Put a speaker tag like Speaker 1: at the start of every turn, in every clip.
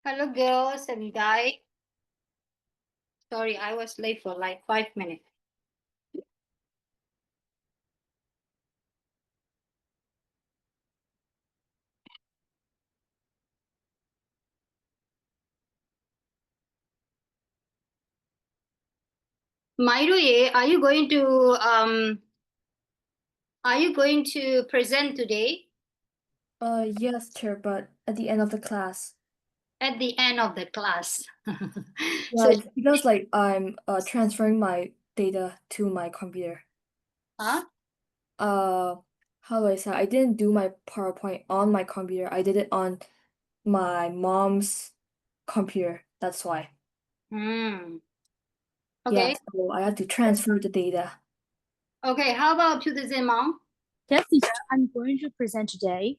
Speaker 1: Hello, girls and guys. Sorry, I was late for like 5 minutes. Mairu, are you going to present today
Speaker 2: Yes, Chair, but at the end of the class.
Speaker 1: at the end of the class?
Speaker 2: Yeah, it's because like I'm transferring my data to my computer.
Speaker 1: Huh?
Speaker 2: How do I say? I didn't do my PowerPoint on my computer. I did it on my mom's computer. That's why.
Speaker 1: Hmm.
Speaker 2: Yeah,
Speaker 1: Okay.
Speaker 2: so I have to transfer the data.
Speaker 1: Okay. How about to the Mom?
Speaker 3: Yes, teacher, I'm going to present today.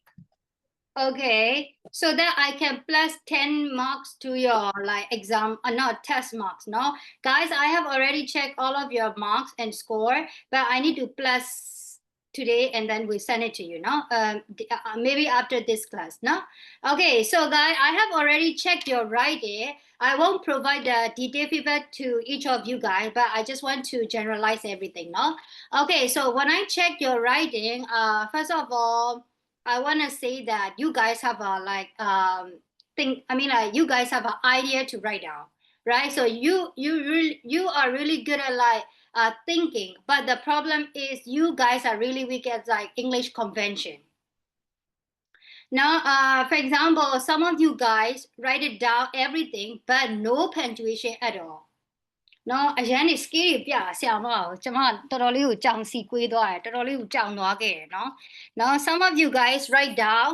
Speaker 1: Okay, so that I can plus 10 marks to your like exam, not test marks, no? Guys, I have already checked all of your marks and score, but I need to plus today and then we send it to you, no? Maybe after this class, no? Okay, so guys, I have already checked your writing. I won't provide the detailed feedback to each of you guys, but I just want to generalize everything, no? Okay, so when I check your writing, first of all, I want to say that you guys have a you guys have an idea to write down, right? So you are really good at thinking, but the problem is you guys are really weak at like English convention. Now, for example, some of you guys write it down everything, but no punctuation at all. နော်အရန်နေ skill တွေပြဆရာမကိုကျမတော်တော်လေးကိုကြောင်စီကွေးသွားတယ်တော်တော်လေးကိုကြောင်သွားခဲ့တယ်နော် some of you guys write down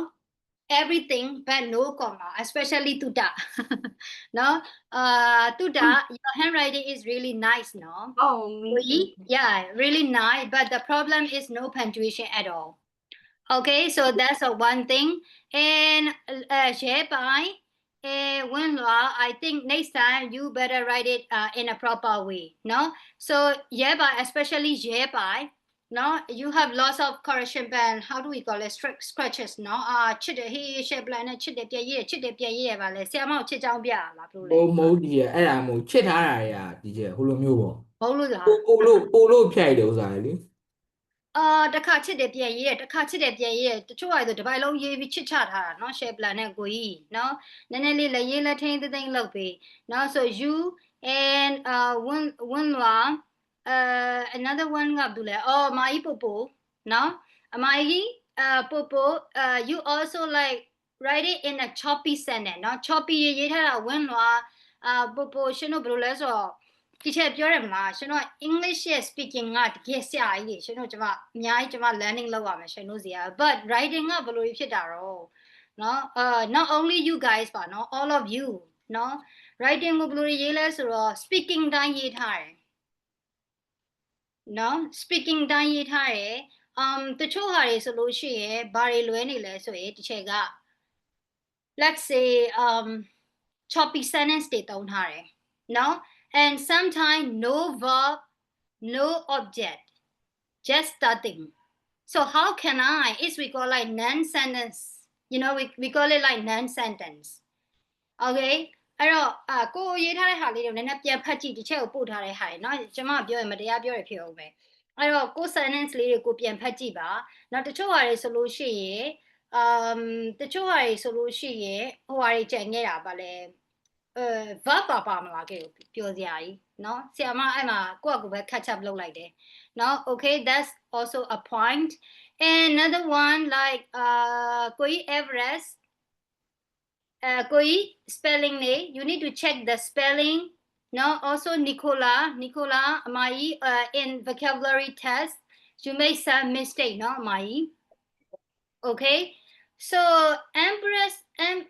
Speaker 1: everything but no comma especially tuta နော်tuta your handwriting is really nice နော်
Speaker 2: Oh, me.
Speaker 1: yeah really nice but the problem is no punctuation at all okay so that's a one thing and share by I think next time you better write it in a proper way, no? So by especially by, no, you have lots of correction pen. How do we call it? Scratches, no? Chit he shape line, chit chit vale. See, I'm out chit down bia la
Speaker 4: မဟုတ်ဒီရဲ့အဲ့ဒါမဟုတ်ချစ်ထားတာတွေကဒီကျဟိုလိုမျိုးပေါ့
Speaker 1: Hold on.
Speaker 4: ပို့လို့ဖြတ်ရတယ်ဥစားလေ
Speaker 1: တခါချစ်တယ်ပြန်ရေးတယ်တခါချစ်တယ်ပြန်ရေးတယ်တချို့ဟာဆိုတပိုင်လုံးရေးပြီးချစ်ချထားတာเนาะ share plan နဲ့ကိုကြီးเนาะနည်းနည်းလေးလက်ရေးလက်ထင်းသိမ့်လုပ်ပေးเนาะ so you and one another one ကဘာလို့လဲအော်မာကြီးပိုပိုเนาะအမကြီးပိုပိုyou also like write it in a choppy sentence เนาะ choppy ရေးထားတာ one ပိုပိုရှင်တို့ဘယ်လိုလဲဆိုတော့ဒီချက်ပြောရမလားရှင်တို့ English ရဲ့ speaking ကတကယ်ဆရာကြီးတွေရှင်တို့ကျမအများကြီးကျမ learning လုပ်ရမယ်ရှင်တို့စီက but writing ကဘယ်လိုဖြစ်တာတော့เนาะnot only you guys ပါเนาะ all of you เนาะ writing ကိုဘယ်လိုရေးလဲဆိုတော့ speaking တိုင်းရေးထားတယ်เนาะ speaking တိုင်းရေးထားတယ်တချို့ဟာတွေဆိုလို့ရှိရင်ဘာတွေလွဲနေလဲဆိုရင်ဒီချက်က let's say choppy sentence တွေသုံးထားတယ်เนาะand sometimes no verb, no object, just starting. So how can I? It's we call like non-sentence. You know, we call it like non-sentence. Okay. အဲ့တော့ကိုရေးထားတဲ့ဟာလေးတွေနည်းနည်းပြန်ဖတ်ကြည့်ဒီချက်ကိုပို့ထားတဲ့ဟာတွေเนาะကျွန်မပြောရင်မတရားပြောရဖြစ်အောင်ပဲအဲ့တော့ကို sentence လေးတွေကိုပြန်ဖတ်ကြည့်ပါနောက်တချို့ဟာတွေဆိုလို့ရှိရင်တချို့ဟာတွေဆိုလို့ရှိရင်ဟိုဟာတွေကြံခဲ့တာပါလဲverb ပါမလားခဲ့ပြောစရာကြီးเนาะဆရာမအဲ့မှာကိုယ့်အကူပဲ catch up လုပ်လိုက်တယ်เนาะ okay that's also a point and another one like ကိုကြီး Everest ကိုကြီး spelling လေး you need to check the spelling no also Nicola အမကြီးin vocabulary test you make some mistake เนาะအမကြီး okay so embarrassed and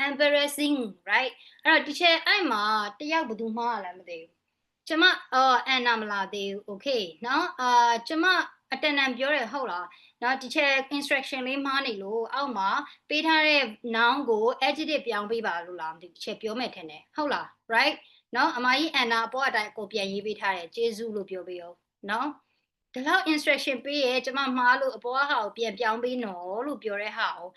Speaker 1: embarrassing right အဲ့တော့ဒီချက်အဲ့မှာတယောက်ဘယ်သူမှားလဲမသိဘူးကျမအန်နာမလာသေးဘူး okay เนาะကျမအတန်တန်ပြောတယ်ဟုတ်လားเนาะဒီချက် instruction လေးမှားနေလို့အောက်မှာပေးထားတဲ့ noun ကို adjective ပြောင်းပေးပါလို့လားမသိဘူးဒီချက်ပြောမယ်ထင်တယ်ဟုတ်လား right เนาะအမကြီးအန်နာအပေါ်အတိုင်းကိုပြန်ရေးပေးထားတယ်ကျေးဇူးလို့ပြောပေးအောင်เนาะ ဒီလောက် instruction ပေးရဲကျမမှားလို့အပေါ်ကဟာကိုပြန်ပြောင်းပေးနော်လို့ပြောတဲ့ဟာကို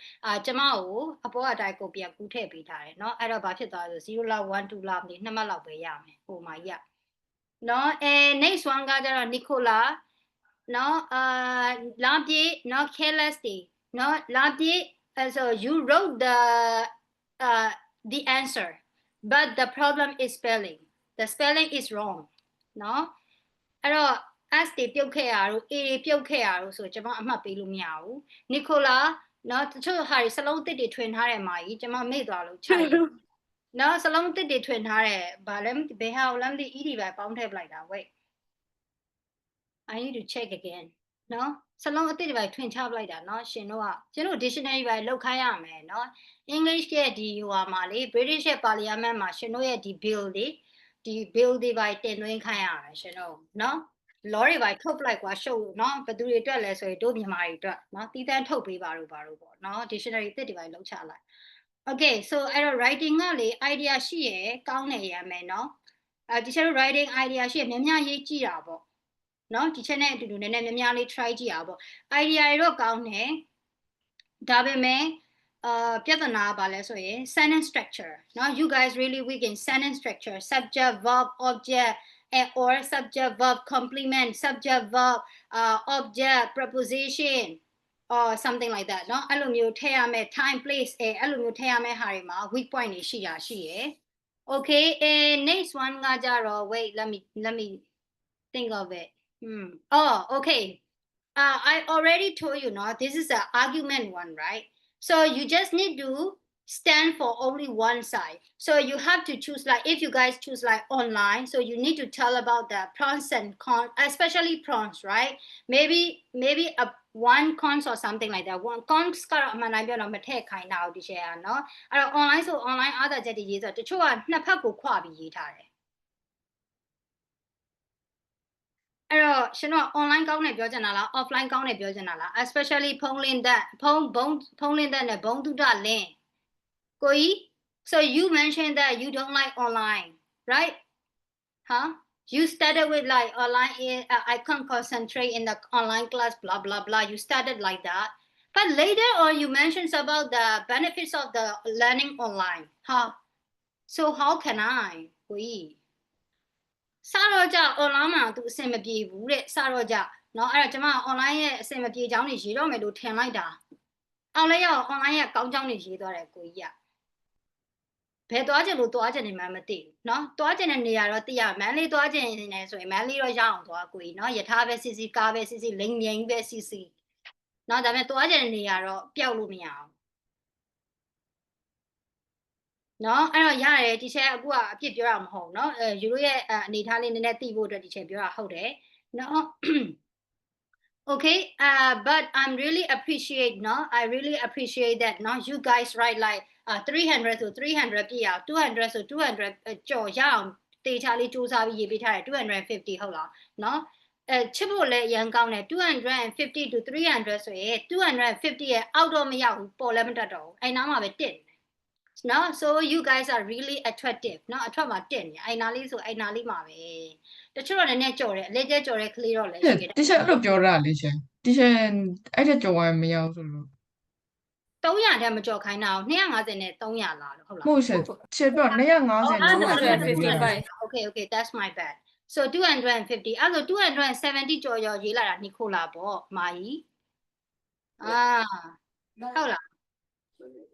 Speaker 1: ကျမကိုအပေါ်ကအတိုင်းကိုပြန်ကူးထည့်ပေးထားတယ်เนาะအဲ့တော့ဘာဖြစ်သွားလဲဆို0လောက်1 2လောက်နေ2မှတ်လောက်ပဲရမယ်ဟိုမှာရเนาะnext one ကကြတော့ Nicola เนาะလာပြေเนาะ careless တွေเนาะလာပြေ so you wrote the answer but the problem is spelling the spelling is wrong เนาะအဲ့တော့ S တွေပြုတ်ခဲ့ရတို့ A တွေပြုတ်ခဲ့ရတို့ဆိုကျွန်မအမှတ်ပေးလို့မရဘူးနီကိုလာနော်တချို့ဟာတွေစလုံးတစ်တွေထွင်ထားတယ်မာကြီးကျွန်မမေ့သွားလို့ခြိုက်နော်စလုံးတစ်တွေထွင်ထားတယ်ဗာလဲဘယ်ဟာကိုလဲမသိ E တွေပဲပေါင်းထည့်ပလိုက်တာ wait I need to check again နော်စလုံးအတစ်တွေပဲထွင်ချပလိုက်တာနော်ရှင်တို့ dictionary ပဲလောက်ခိုင်းရမယ်နော် English ရဲ့ဒီဟိုဟာမှာလေ British ရဲ့ Parliament မှာရှင်တို့ရဲ့ဒီ bill တွေပဲတင်သွင်းခိုင်းရမယ်ရှင်တို့နော်law တွေပါထုတ်ပလိုက်ကွာရှုပ်เนาะဘယ်သူတွေအတွက်လဲဆိုရင်တို့မြန်မာတွေအတွက်เนาะတီးတန်းထုတ်ပေးပါတော့ပေါ့เนาะ dictionary တစ်တွေပါလောက်ချလိုက် okay so အဲ့တော့ writing ကလေ idea ရှိရယ်ကောင်းတယ်ရမယ်เนาะဒီချက်တို့ writing idea ရှိရယ်များများရေးကြည့်တာပေါ့เนาะဒီချက်နဲ့အတူတူနည်းနည်းများများလေး try ကြည့်ရပါပေါ့ idea တွေတော့ကောင်းတယ်ဒါပေမဲ့ပြဿနာကဘာလဲဆိုရင် sentence structure เนาะ you guys really weak in sentence structure subject verb object or subject verb complement subject verb object preposition or something like that เนาะအဲ့လိုမျိုးထည့်ရမယ် time place အဲ့လိုမျိုးထည့်ရမယ်ဟာတွေမှာ weak point တွေရှိရယ် okay next one ကကြတော့ wait let me think of it oh okay I already told you no this is an argument one right so you just need to stand for only one side so you have to choose like if you guys choose like online so you need to tell about the pros and cons especially pros right maybe a one cons or something like that one cons ကတော့အမှန်တိုင်းပြောတော့မထည့်ခိုင်းတာကိုဒီရှယ်อ่ะเนาะအဲ့တော့ online ဆို online အားသာချက်တွေရေးဆိုတချို့ကနှစ်ဖက်ကိုခွပြီးရေးထားတယ်အဲ့တော့ရှင်တို့ online ကောင်းတယ်ပြောချင်တာလား offline ကောင်းတယ်ပြောချင်တာလား especially ဖုန်းလင်းသက်ဖုန်းလင်းသက်နဲ့ဘုံတုဒလင်းကိုကြီး so you mentioned that you don't like online right huh you started with like online I can't concentrate in the online class blah blah blah you started like that but later on you mentioned about the benefits of the learning online huh so how can I ကိုကြီးစတော့ကြ online မှာသူအဆင်မပြေဘူးတဲ့စတော့ကြเนาะအဲ့တော့ကျွန်မ online ရဲ့အဆင်မပြေကြောင်းတွေရေးတော့မယ်လို့ထင်လိုက်တာအောင်လဲရောက် online ရဲ့ကောင်းကြောင်းတွေရေးသွားတယ်ကိုကြီးကဘယ်သွားကြလို့သွားကြနေမှမသိဘူးเนาะသွားကြတဲ့နေရာတော့သိရမန်းလေးသွားကြနေဆိုရင်မန်းလေးတော့ရအောင်သွားကိုကြီးเนาะယထာပဲစီစီကားပဲစီစီလိန်မြန်ပဲစီစီเนาะဒါပေမဲ့သွားကြတဲ့နေရာတော့ပျောက်လို့မရအောင်နော်အဲ့တော့ရတယ်ဒီချက်အခုကအပြစ်ပြောတာမဟုတ်နော်ယူတို့ရဲ့အနေထားလေးနည်းနည်းသိဖို့အတွက်ဒီချက်ပြောတာဟုတ်တယ်နော် okay but I'm really appreciate no I really appreciate that no you guys write like 300 so 300ပြည့်အောင်200 so 200ကြော်ရအောင်တေချာလေးစူးစမ်းပြီးရေးပေးထားတယ်250ဟုတ်လားနော်ချစ်ဖို့လည်းအရင်ကောင်းတယ်250 to 300ဆိုရင်250ရဲ့အောက်တော့မရောက်ဘူးပေါ်လည်းမတက်တော့ဘူးအဲ့နားမှာပဲတစ်no so you guys are really attractive เนาะအထွက်မှာတက်နေအဲ့နာလေးဆိုအဲ့နာလေးမှာပဲတချို့တော့နည်းနည်းကြော်တယ်အလေးကျကြော်တဲ့ကလေးတော့လည်းရှိတယ်
Speaker 5: တီရှယ်အဲ့လိုပြောတာလေရှင်တီရှယ်အဲ့တဲ့ကြော်ဝိုင်းမရဘူးဆိုလို့
Speaker 1: 300တဲ့မကြော်ခိုင်းတာကို250နဲ့300လားလို့ဟုတ်လား
Speaker 5: မဟုတ်ရှင်ရှယ်ပြော250
Speaker 1: okay that's my bad so 250အဲ့ဆို270ကြော်ရောရေးလာတာနီခိုလာပေါ့မာကြီးဟုတ်လား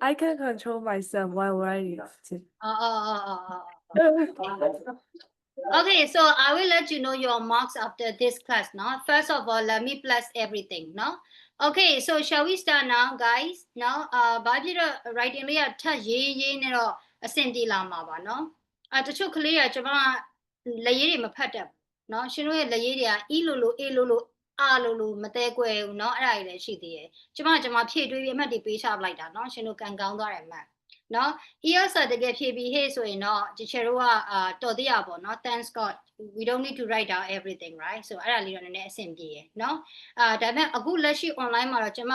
Speaker 6: I can control myself while writing.
Speaker 1: Okay, so I will let you know your marks after this class, no? First of all, let me plus everything, no? Okay, so shall we start now, guys? Now, writing layer ye no assembly lama ba, no? To show clear, chama layer ma pattern, no? Shino layer ilulu alulu mate kwe no အဲ့ဒါတွေလည်းရှိသေးတယ်ကျမဖြည့်တွေးပြီးအမှတ်တွေပေးချပလိုက်တာเนาะရှင်တို့ကန်ကောင်းသွားတယ်မှတ်เนาะ ES တကယ်ဖြည့်ပြီးဟေ့ဆိုရင်တော့ဒီချေတို့ကတော်သေးရပေါ့เนาะ thanks god we don't need to write down everything right so အဲ့ဒါလေးတော့နည်းနည်းအဆင်ပြေရယ်เนาะဒါပေမဲ့အခုလက်ရှိ online မှာတော့ကျမ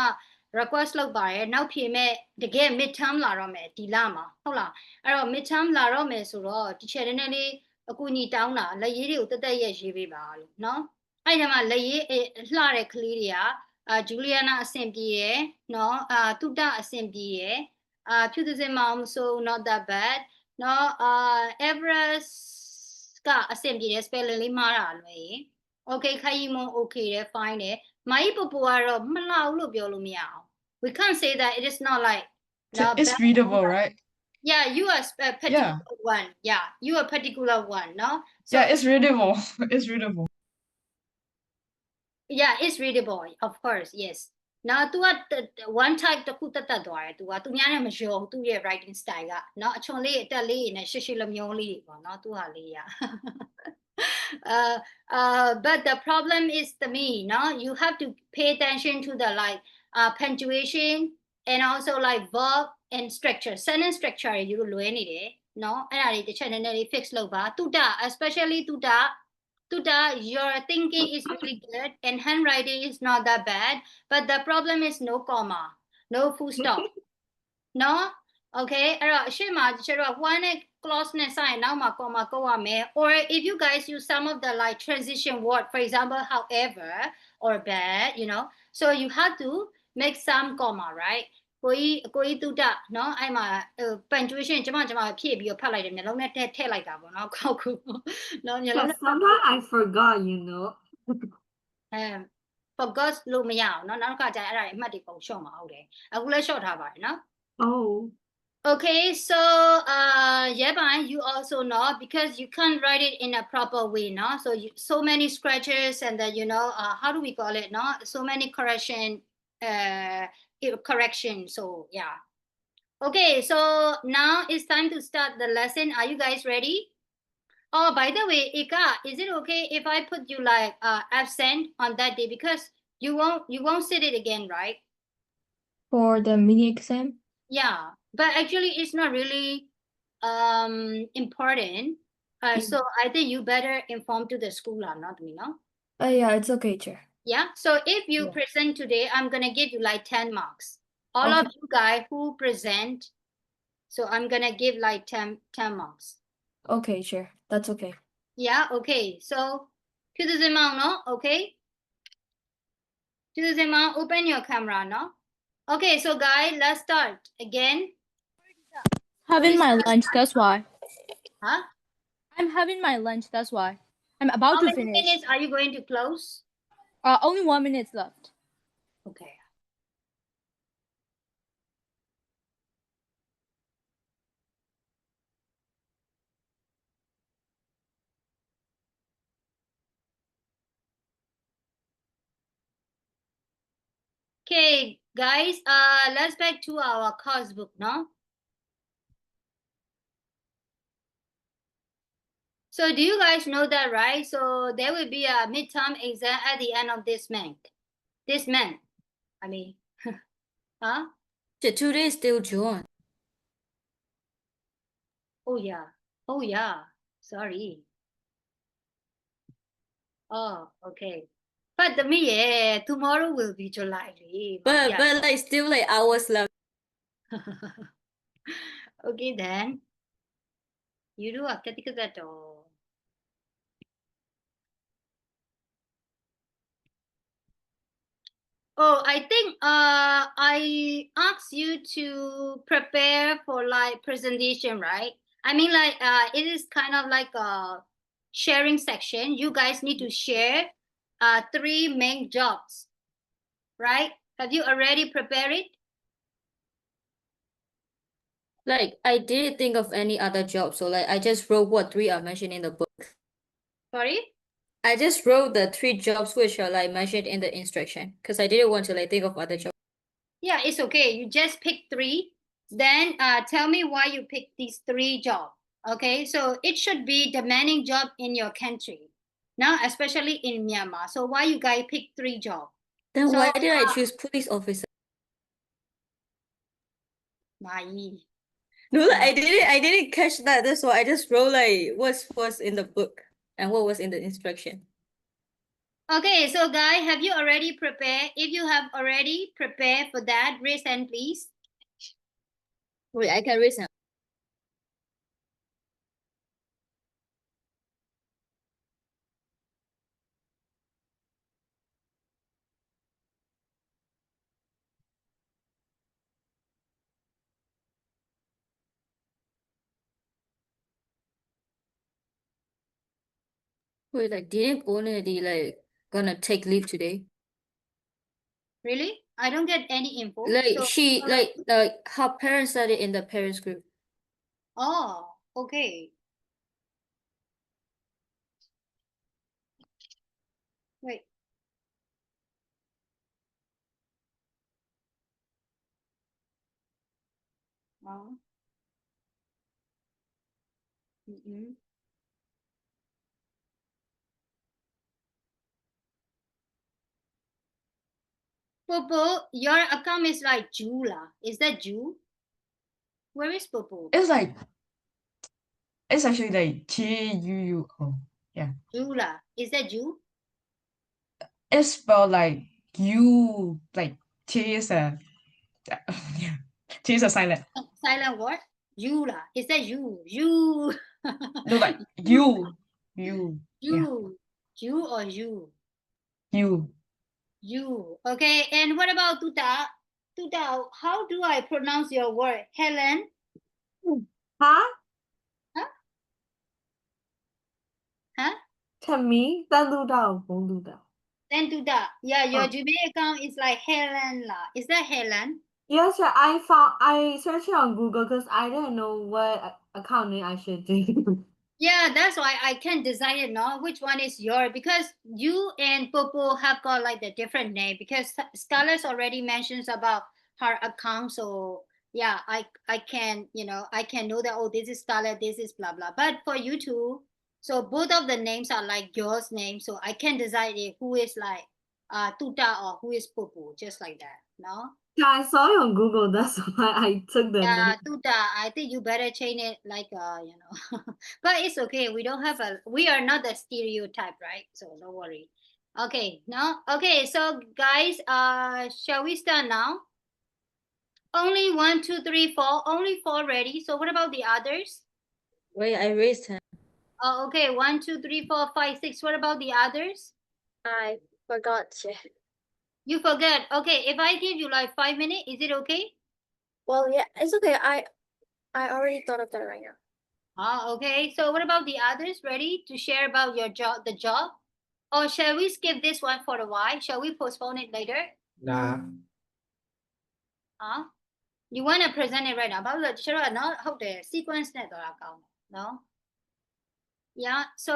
Speaker 1: request လုပ်ပါတယ်နောက်ဖြည့်မဲ့တကယ် mid term လာတော့မယ်ဒီလမှာဟုတ်လားအဲ့တော့ mid term လာတော့မယ်ဆိုတော့ဒီချေနည်းနည်းလေးအကူအညီတောင်းတာလက်ရေးတွေကိုတက်တက်ရဲ့ရေးပေးပါလို့เนาะ အဲ့ဒီမှာလက်ရေးလှတဲ့ကလေးတွေကဂျူလီယာနာအဆင်ပြေရယ်နော်တုတအဆင်ပြေရယ်ဖြူသစင်မောင်ဆို not that bad နော်Everest ကအဆင်ပြေတယ် spelling လေးမှားတာလွယ်ရင် okay ခိုင်ရီမွန် okay တယ် fine တယ်မာကြီးပပူကတော့မလှဘူးလို့ပြောလို့မရအောင် we can't say that it is not like
Speaker 5: So it's readable, right?
Speaker 1: yeah you are a particular one yeah you are a particular one no so
Speaker 5: Yeah, it's readable. It's readable.
Speaker 1: yeah it's readable of course yes now သူက one type တစ်ခုတက်သွားတယ်သူများနဲ့မရောသူ့ရဲ့ writing style ကเนาะအချွန်လေးအတက်လေးနဲ့ရှစ်လမျောလေးပေါ့เนาะသူဟာလေးရ but the problem is to me no you have to pay attention to the like punctuation and also like verb and structure sentence structure ယူလို့လွယ်နေတယ်เนาะအဲ့ဒါတွေတစ်ချက်နည်းနည်းလေး fix လုပ်ပါတုတ especially တုတ your thinking is really good and handwriting is not that bad but the problem is no comma no full stop no okay အဲ့တော့အရှိမကျတော့ one clause နဲ့စရင်နောက်မှာ comma ကုတ်ရမယ် or if you guys use some of the like transition word for example however or but you know so you have to make some comma right ကိုကြီးတုတเนาะအဲ့မှာ punctuation ကျမဖြည့်ပြီးတော့ဖတ်လိုက်တယ်မျက်လုံးနဲ့ထည့်လိုက်တာပေါ့เนาะခေါက်ခုเนาะမျက်လုံးနဲ့
Speaker 7: Sometimes I forgot, you know.
Speaker 1: forgot လို့မရအောင်เนาะနောက်တစ်ခါကျရင်အဲ့ဒါတွေအမှတ်တွေပုံရှော့မှာဟုတ်တယ်အခုလည်းရှော့ထားပါတယ်เนาะ
Speaker 7: Oh.
Speaker 1: Okay, so yeah, you also know because you can't write it in a proper way, no? So so many scratches and then you know how do we call it, no? So many correction. So yeah. Okay, so now it's time to start the lesson. Are you guys ready? Oh, by the way, Ika, is it okay if I put you like absent on that day because you won't sit it again, right?
Speaker 2: For the mini exam?
Speaker 1: Yeah, but actually it's not really important. So I think you better inform to the school or not me, no?
Speaker 2: Yeah, it's okay, Chair.
Speaker 1: Yeah. So if you
Speaker 2: Yeah.
Speaker 1: present today, I'm gonna give you like 10 marks. All of you guys who present, so I'm gonna give like 10 marks.
Speaker 2: Okay, Chair. That's okay.
Speaker 1: Yeah, okay. So to the Zimang, no? Okay. To the Zimang, open your camera, no? Okay, so guys, let's start again.
Speaker 3: Having my lunch, that's why.
Speaker 1: Huh?
Speaker 3: I'm having my lunch, that's why. I'm about
Speaker 1: How
Speaker 3: to
Speaker 1: many
Speaker 3: finish.
Speaker 1: minutes are you going to close?
Speaker 3: Only 1 minute left.
Speaker 1: Okay. Okay, guys, let's back to our course book, no? So do you guys know that, right? So there will be a midterm exam at the end of this month. This month, I mean, huh?
Speaker 8: Today is still June.
Speaker 1: Oh yeah, sorry. Oh, okay. But the me, tomorrow will be July.
Speaker 8: But
Speaker 1: yeah.
Speaker 8: but like still like hours left.
Speaker 1: Okay then. You do a that all. Oh, I think I asked you to prepare for like presentation, right? I mean like it is kind of like a sharing section. You guys need to share 3 main jobs, right? Have you already prepared it?
Speaker 8: Like I didn't think of any other job, so like I just wrote what 3 are mentioned in the book.
Speaker 1: Sorry?
Speaker 8: I just wrote the 3 jobs which are like mentioned in the instruction because I didn't want to like think of other jobs.
Speaker 1: Yeah, it's okay. You just pick 3. Then tell me why you picked these 3 jobs. Okay, so it should be demanding job in your country. Now, especially in Myanmar. So why you guys pick 3 jobs?
Speaker 8: Then
Speaker 1: So,
Speaker 8: why did I choose police officer?
Speaker 1: Mai.
Speaker 8: No, like, I didn't catch that. That's why I just wrote like what was in the book and what was in the instruction.
Speaker 1: Okay, so guys, have you already prepared? If you have already prepared for that, raise hand, please.
Speaker 8: Wait, I can raise hand. Wait, like didn't already like gonna take leave today?
Speaker 1: Really? I don't get any info.
Speaker 8: Like
Speaker 1: So,
Speaker 8: she like her parents studied in the parents group.
Speaker 1: oh, okay. Wait. Oh. Mm-mm. Popo, your account is like Jula. Is that Ju? Where is Popo?
Speaker 5: It's actually like Juuo. Yeah.
Speaker 1: Jula. Is that Ju?
Speaker 5: It's spelled like you, like T is a yeah. T is a silent.
Speaker 1: Silent word? Jula. Is that you? You.
Speaker 5: No, like you. Yeah.
Speaker 1: You. You or you?
Speaker 5: You.
Speaker 1: You. Okay. And what about Tuta? Tuta, how do I pronounce your word? Helen?
Speaker 7: Hả?
Speaker 1: Huh? Huh?
Speaker 7: Thành Mỹ đang lưu đảo cũng lưu đảo.
Speaker 1: Then Tuta. Yeah, your
Speaker 7: Oh.
Speaker 1: Gmail account is like Helen la. Is that Helen?
Speaker 7: Yes, sir, I searched it on Google because I didn't know what account name I should do.
Speaker 1: Yeah, that's why I can't decide it now which one is yours because you and Popo have got like the different name because Scarlett's already mentions about her account. So yeah, I can I can know that, oh, this is Scarlett, this is blah blah. But for you two, so both of the names are like yours name, so I can decide who is like Tuta or who is Popo, just like that. No.
Speaker 7: Yeah, I saw it on Google. That's why I took the
Speaker 1: Yeah,
Speaker 7: name.
Speaker 1: Tuta, I think you better change it like but it's okay. We don't have we are not the stereotype, right? So don't worry. Okay, no? Okay, so guys, shall we start now? Only 1, 2, 3, 4. Only 4 ready. So what about the others?
Speaker 8: Wait, I raised her.
Speaker 1: Oh, okay, 1, 2, 3, 4, 5, 6. What about the others?
Speaker 2: I forgot.
Speaker 1: You forget. Okay, if I give you like 5 minutes, is it okay?
Speaker 2: Well, yeah, it's okay. I already thought of that right now.
Speaker 1: Okay. So what about the others? Ready to share about your job, the job? Or shall we skip this one for a while? Shall we postpone it later?
Speaker 4: Nah.
Speaker 1: You want to present it right now? But look, sure, no, hold the sequence net or account. No? Yeah. So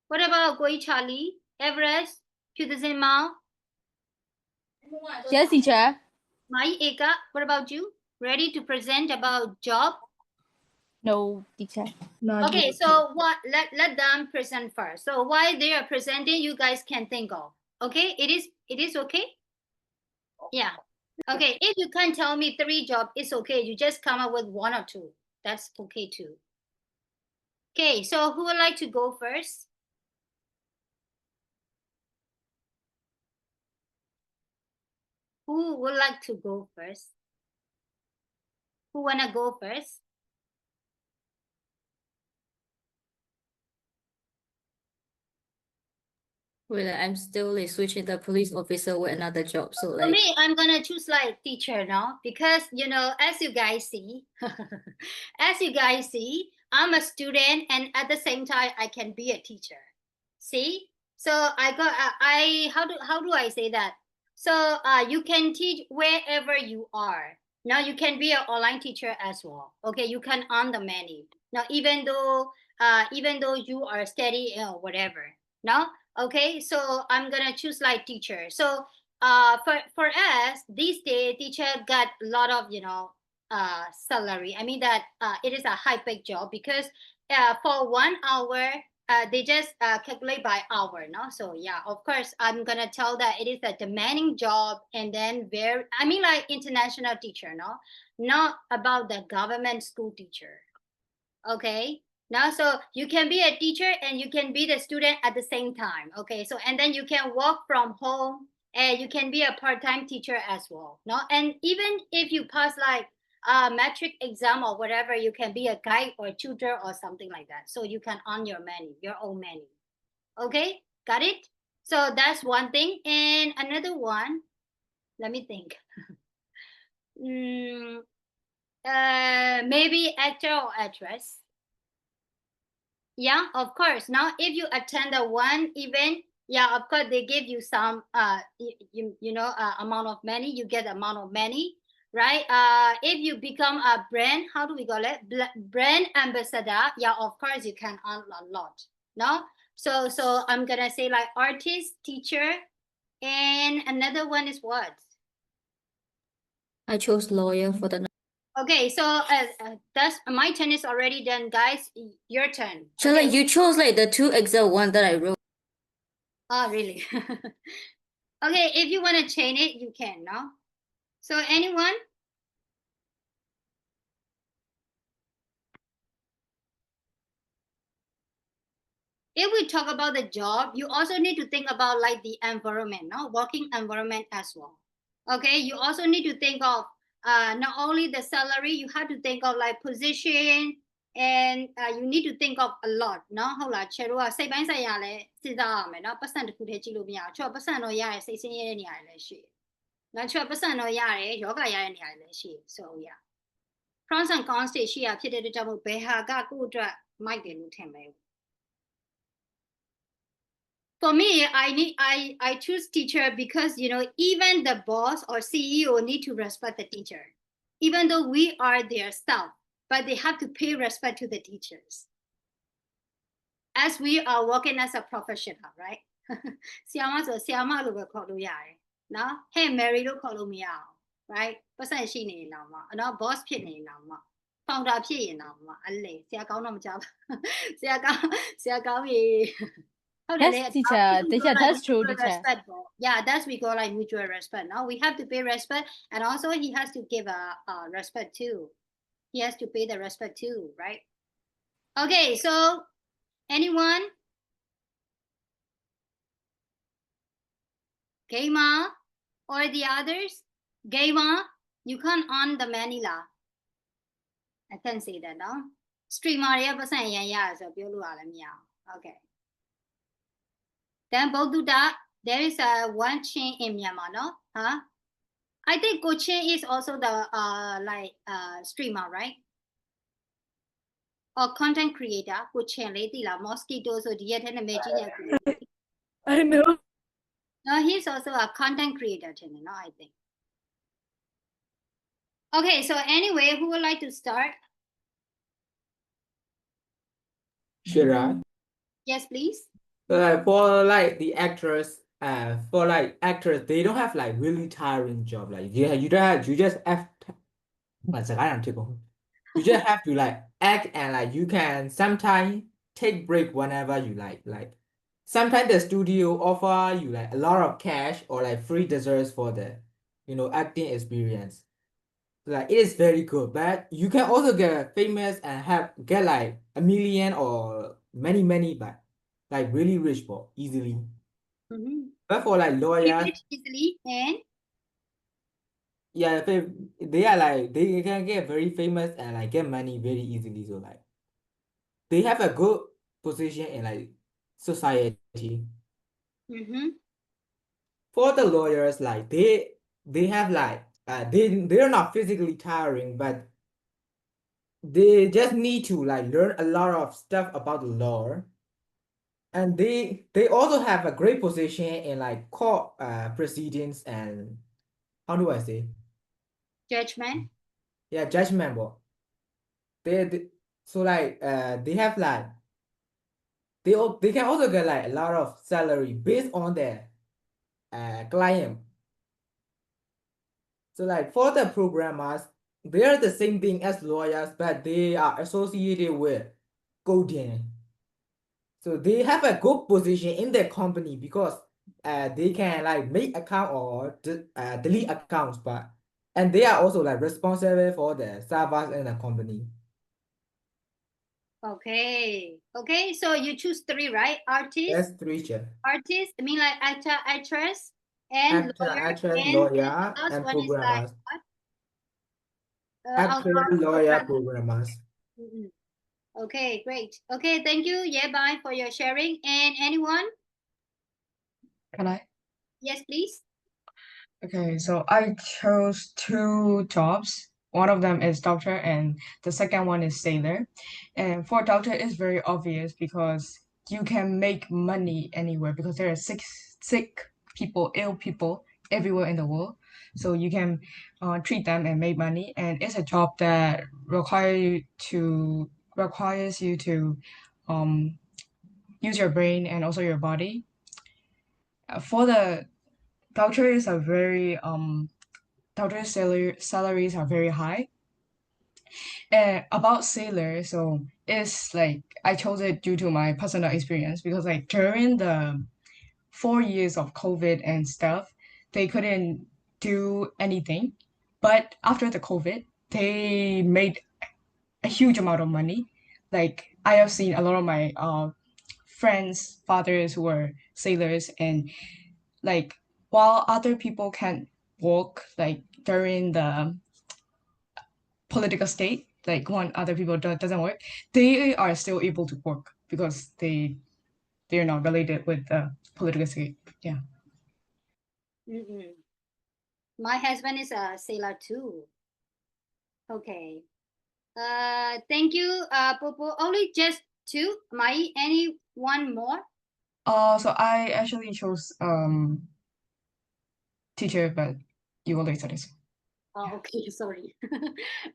Speaker 1: what about Goi Charlie, Everest, Peterson Mao,
Speaker 3: Yes, teacher.
Speaker 1: Mai Eka? What about you? Ready to present about job?
Speaker 3: No, teacher.
Speaker 2: Not
Speaker 1: Okay,
Speaker 2: yet.
Speaker 1: so what let them present first. So while they are presenting, you guys can think of. Okay, it is okay? Yeah. Okay, if you can't tell me 3 jobs, it's okay. You just come up with 1 or 2. That's okay too. Okay, so who would like to go first? Who would like to go first? Who wanna go first?
Speaker 8: Wait, like, I'm still like switching the police officer with another job. So
Speaker 1: For
Speaker 8: like
Speaker 1: me, I'm gonna choose like teacher now because as you guys see, I'm a student and at the same time I can be a teacher. See, so I got I how do I say that? So you can teach wherever you are. Now you can be an online teacher as well. Okay, you can earn the money. Now even though you are steady or whatever. Now okay, so I'm gonna choose like teacher. So for us these days teacher got a lot of salary. I mean that it is a high paid job because for 1 hour they just calculate by hour, no? So yeah, of course I'm gonna tell that it is a demanding job and then very, I mean like international teacher, no, not about the government school teacher. Okay, now so you can be a teacher and you can be the student at the same time. Okay, so and then you can work from home and you can be a part-time teacher as well, no? And even if you pass like a metric exam or whatever, you can be a guide or tutor or something like that, so you can earn your money, your own money. Okay, got it? So that's one thing. And another one, let me think. mm, maybe actor or actress. Yeah, of course. Now, if you attend the one event, yeah, of course they give you some amount of money. You get amount of money, right? If you become a brand, how do we call it? Brand ambassador. Yeah, of course you can earn a lot. No, so I'm gonna say like artist, teacher, and another one is what?
Speaker 8: I chose lawyer for the.
Speaker 1: Okay, so that's my turn is already done, guys. Your turn.
Speaker 8: Charlotte,
Speaker 1: Okay.
Speaker 8: you chose like the two exact one that I wrote.
Speaker 1: Oh, really? Okay, if you want to change it, you can, no? So anyone? If we talk about the job, you also need to think about like the environment, no? Working environment as well. Okay, you also need to think of not only the salary, you have to think of like position, and you need to think of a lot, no? ဟုတ်လား chair တို့ကစိတ်ပိုင်းဆိုင်ရာလဲစဉ်းစားရမယ်เนาะပတ်စံတစ်ခုတည်းကြည့်လို့မရဘူး။ချို့ပတ်စံတော့ရတယ်စိတ်ဆင်းရဲတဲ့နေရာတွေလည်းရှိတယ်။နောက်ချို့ပတ်စံတော့ရတယ်ယောဂရတဲ့နေရာတွေလည်းရှိတယ် so yeah pros and cons တွေရှိရဖြစ်တဲ့အတွက်ကြောင့်မို့ဘယ်ဟာကကိုယ့်အတွက်မိုက်တယ်လို့ထင်လဲFor me, I choose teacher because even the boss or CEO need to respect the teacher, even though we are their staff, but they have to pay respect to the teachers, as we are working as a professional, right? ဆရာမဆိုဆရာမလို့ပဲခေါ်လို့ရတယ်နော် Hey Mary လို့ခေါ်လို့မရအောင် right ပတ်စံရှိနေရင်တော့မှနော် boss ဖြစ်နေရင်တော့မှ founder ဖြစ်ရင်တော့မှအလေဆရာကောင်းတော့မကြောက်ဆရာကောင်းရေ
Speaker 3: Yes, teacher, that's true, teacher.
Speaker 1: Respect. Yeah, that's we call like mutual respect. Now we have to pay respect, and also he has to give a respect too. He has to pay the respect too, right? Okay, so anyone? Gamer or the others? Gamer, you can't on the Manila. I can say that, no? Streamer, yeah, so okay. Then Boduda, there is a one chain in Myanmar, no? Huh? I think Gochen is also the streamer, right? Or content creator. Gochen lady la mosquito so the
Speaker 6: I know.
Speaker 1: No, he's also a content creator, no, I think. Okay, so anyway, who would like to start?
Speaker 4: Should I?
Speaker 1: Yes, please.
Speaker 4: For like the actors, for like actors, they don't have like really tiring job. Like you just have to, you just have to like act, and like you can sometimes take break whenever you like. Like sometimes the studio offer you like a lot of cash or like free desserts for the acting experience. Like it is very good, but you can also get famous and get like a million or many, but like really rich for easily. But for like lawyers,
Speaker 1: Rich easily and
Speaker 4: yeah, they are like they can get very famous and like get money very easily. So like they have a good position in like society. For the lawyers, like they have like they're not physically tiring, but they just need to like learn a lot of stuff about the law. And they also have a great position in like court proceedings and how do I say?
Speaker 1: judgment.
Speaker 4: Yeah, judgment. But so like they have like they can also get like a lot of salary based on their client. So like for the programmers, they are the same thing as lawyers, but they are associated with coding. So they have a good position in their company because they can like make account or delete accounts, and they are also like responsible for the servers in the company.
Speaker 1: Okay. So you choose 3, right? Artist.
Speaker 4: That's 3 chair.
Speaker 1: Artist. I mean like actor, actress, and
Speaker 4: Actor,
Speaker 1: lawyer.
Speaker 4: actress,
Speaker 1: And
Speaker 4: lawyer,
Speaker 1: the last
Speaker 4: and
Speaker 1: one is like
Speaker 4: programmers.
Speaker 1: what?
Speaker 4: Actor, lawyer, programmers.
Speaker 1: Okay, great. Okay, thank you, bye for your sharing. And anyone?
Speaker 5: Can I?
Speaker 1: Yes, please.
Speaker 5: Okay, so I chose 2 jobs. One of them is doctor, and the second one is sailor. And for doctor, it's very obvious because you can make money anywhere because there are sick people, ill people everywhere in the world. So you can treat them and make money. And it's a job that requires you to use your brain and also your body. For the doctors are very doctor salaries are very high. And about sailor, so it's like I chose it due to my personal experience because like during the 4 years of COVID and stuff, they couldn't do anything. But after the COVID, they made a huge amount of money. Like I have seen a lot of my friends, fathers who were sailors, and like while other people can't work like during the political state, like when other people doesn't work, they are still able to work because they're not related with the political state. Yeah.
Speaker 1: Mm-mm. My husband is a sailor too. Okay. Thank you, Popo. Only just two. Mai, any one more?
Speaker 5: So I actually chose teacher, but you already said it.
Speaker 1: Oh, okay, sorry.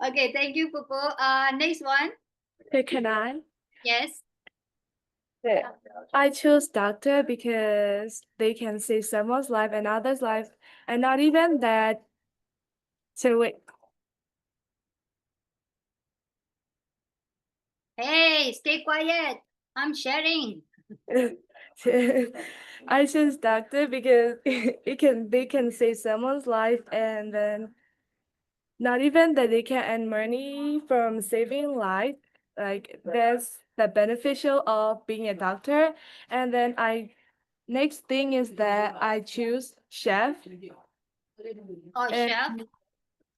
Speaker 1: Okay, thank you, Popo. Next one.
Speaker 6: Okay, can I?
Speaker 1: Yes.
Speaker 6: Yeah. I choose doctor because they can save someone's life and others' life, and not even that. So wait.
Speaker 1: Hey, stay quiet. I'm sharing.
Speaker 6: I choose doctor because they can save someone's life, and then not even that they can earn money from saving life. Like that's the beneficial of being a doctor. And then next thing is that I choose chef.
Speaker 1: Oh,
Speaker 6: And
Speaker 1: chef.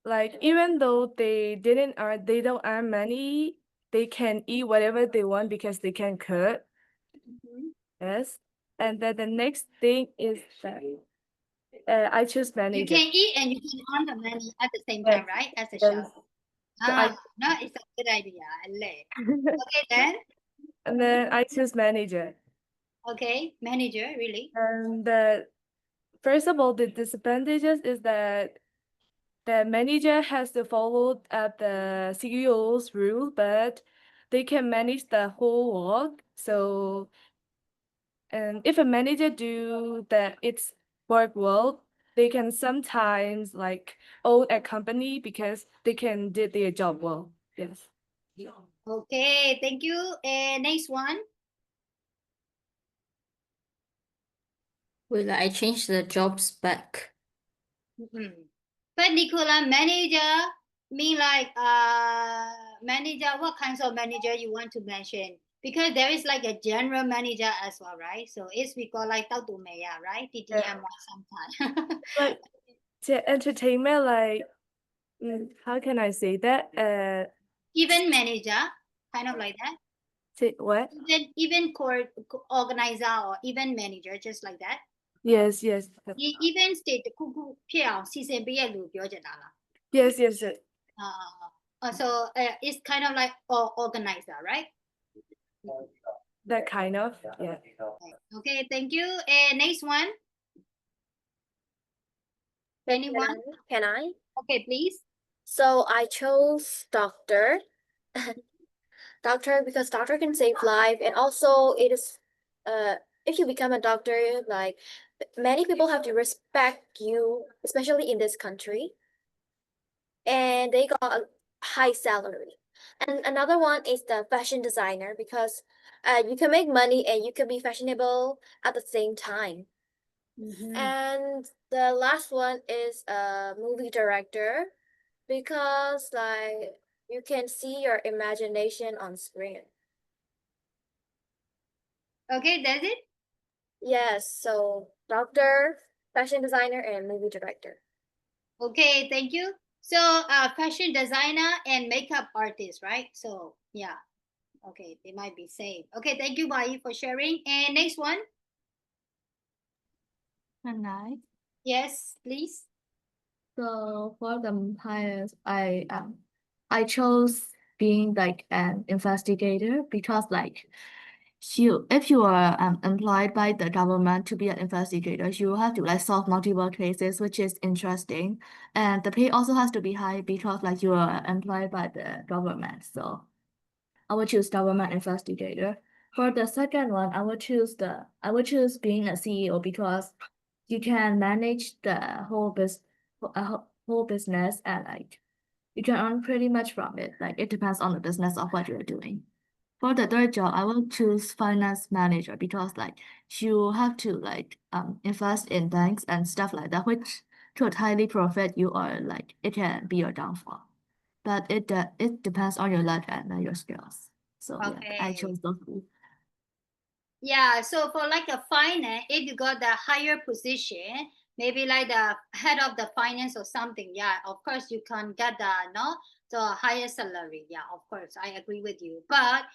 Speaker 6: like even though they don't earn money, they can eat whatever they want because they can cook.
Speaker 1: Mhm.
Speaker 6: Yes. And then the next thing is that I choose
Speaker 1: You
Speaker 6: manager.
Speaker 1: can eat and you can earn the money at the same
Speaker 6: Yes.
Speaker 1: time, right? As a
Speaker 6: Yes.
Speaker 1: chef.
Speaker 6: So I
Speaker 1: No, it's a good idea. I like. Okay, then.
Speaker 6: and then I choose manager.
Speaker 1: Okay, manager, really.
Speaker 6: And first of all, the disadvantages is that the manager has to follow the CEO's rule, but they can manage the whole work. So, and if a manager do its work well, they can sometimes like own a company because they can do their job well. Yes.
Speaker 1: Okay, thank you. And next one.
Speaker 8: Wait, like I changed the jobs back.
Speaker 1: But Nicola, manager mean like manager. What kinds of manager you want to mention? Because there is like a general manager as well, right? So it's we call like Tao Tu Mei, right? TTM sometimes.
Speaker 6: Like the entertainment, like how can I say that?
Speaker 1: Event manager, kind of like that.
Speaker 6: Say what?
Speaker 1: Event organizer or event manager, just like that.
Speaker 6: Yes, yes.
Speaker 1: ဒီ event state တစ်ခုခုဖြစ်အောင်စီစဉ်ပေးရလို့ပြောချင်တာလား
Speaker 6: Yes, yes, yes.
Speaker 1: So it's kind of like organizer, right?
Speaker 6: That kind of, yeah.
Speaker 1: Okay, thank you. Next one. Anyone?
Speaker 9: Can I?
Speaker 1: Okay, please.
Speaker 9: So I chose doctor. Doctor because doctor can save life, and also it is if you become a doctor, like many people have to respect you, especially in this country, and they got a high salary. And another one is the fashion designer because you can make money and you can be fashionable at the same time. And the last one is a movie director because like you can see your imagination on screen.
Speaker 1: Okay, that's it.
Speaker 9: Yes, so doctor, fashion designer, and movie director.
Speaker 1: Okay, thank you. So fashion designer and makeup artist, right? So yeah. Okay, they might be same. Okay, thank you, Bai, for sharing. And next one.
Speaker 3: Can I?
Speaker 1: Yes, please.
Speaker 6: So for the highest, I chose being like an investigator because like if you are employed by the government to be an investigator, you have to like solve multiple cases, which is interesting. And the pay also has to be high because like you are employed by the government. So I would choose government investigator. For the second one, I would choose being a CEO because you can manage the whole business and like you can earn pretty much from it. Like it depends on the business of what you're doing. For the third job, I will choose finance manager because like you have to like invest in banks and stuff like that, which could highly profit you or like it can be your downfall. But it depends on your luck and your skills. So yeah, I
Speaker 1: Okay.
Speaker 6: chose those two.
Speaker 1: Yeah, so for like a finance, if you got the higher position, maybe like the head of the finance or something, yeah, of course you can get the higher salary. Yeah, of course, I agree with you. But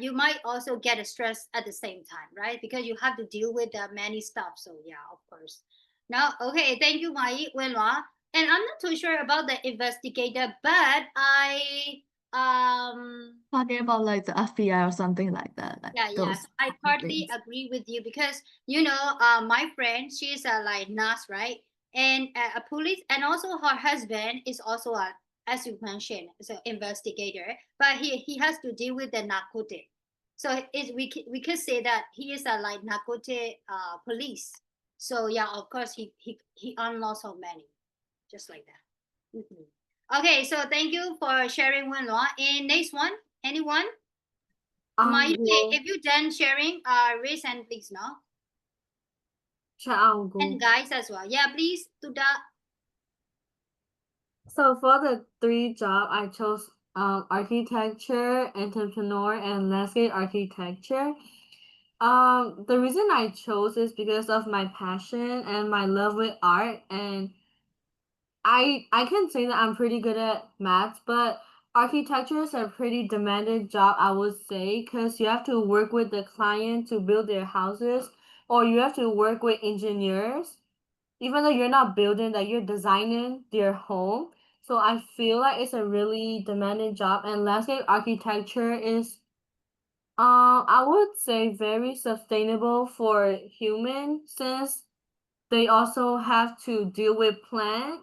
Speaker 1: you might also get a stress at the same time, right? Because you have to deal with many stuff. So yeah, of course. Now, okay, thank you, Mai Wenhua. And I'm not too sure about the investigator, but
Speaker 6: Talking about like the FBI or something like that, like
Speaker 1: yeah,
Speaker 6: those
Speaker 1: so I
Speaker 6: kind of
Speaker 1: partly
Speaker 6: things.
Speaker 1: agree with you because my friend, she's a like nurse, right? And a police, and also her husband is also a, as you mentioned, is an investigator, but he has to deal with the narcotic. So we could say that he is a like narcotic police. So yeah, of course he earned lots of money, just like that. Mhm. Okay, so thank you for sharing one law. And next one, anyone?
Speaker 7: I'll go.
Speaker 1: If you done sharing, raise hand please, no?
Speaker 7: Sure, I'll go.
Speaker 1: And guys as well. Yeah, please do that.
Speaker 7: So for the three job, I chose architecture, entrepreneur, and landscape architecture. The reason I chose is because of my passion and my love with art, and I can say that I'm pretty good at math, but architecture is a pretty demanding job, I would say, because you have to work with the client to build their houses, or you have to work with engineers, even though you're not building, that you're designing their home. So I feel like it's a really demanding job, and landscape architecture is I would say very sustainable for human since they also have to deal with plant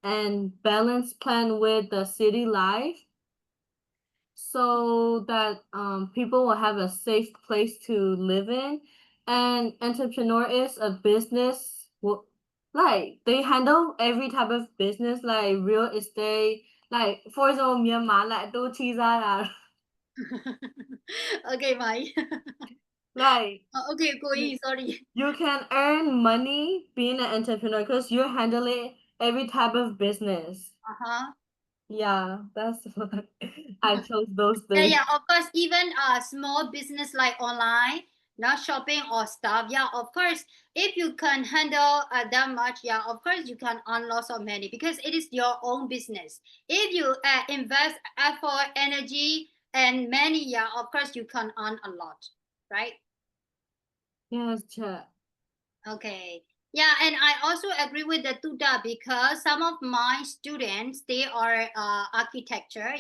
Speaker 7: and balance plan with the city life so that people will have a safe place to live in. And entrepreneur is a business like they handle every type of business like real estate, like for example Myanmar like do
Speaker 1: Okay, Mai.
Speaker 7: like
Speaker 1: Okay, Koi, sorry.
Speaker 7: you can earn money being an entrepreneur because you're handling every type of business.
Speaker 1: Uh-huh.
Speaker 7: Yeah, that's what I chose those
Speaker 1: Yeah,
Speaker 7: three.
Speaker 1: yeah, of course, even small business like online, not shopping or stuff. Yeah, of course, if you can handle that much, yeah, of course you can earn lots of money because it is your own business. If you invest effort, energy, and money, yeah, of course you can earn a lot, right?
Speaker 7: Yes, chat.
Speaker 1: Okay. Yeah, and I also agree with the Tuta because some of my students they are architecture,